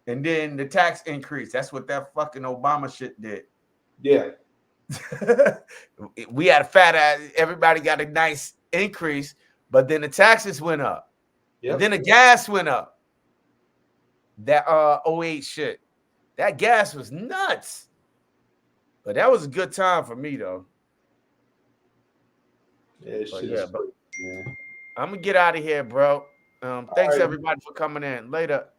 and then the tax increase? That's what that fucking Obama shit did. Yeah. We had a fat ass, everybody got a nice increase, but then the taxes went up. Yep. Then the gas went up. That 08 shit. That gas was nuts. But that was a good time for me though. Yeah, shit. But I'm gonna get out of here, bro. Thanks everybody for coming in. Later.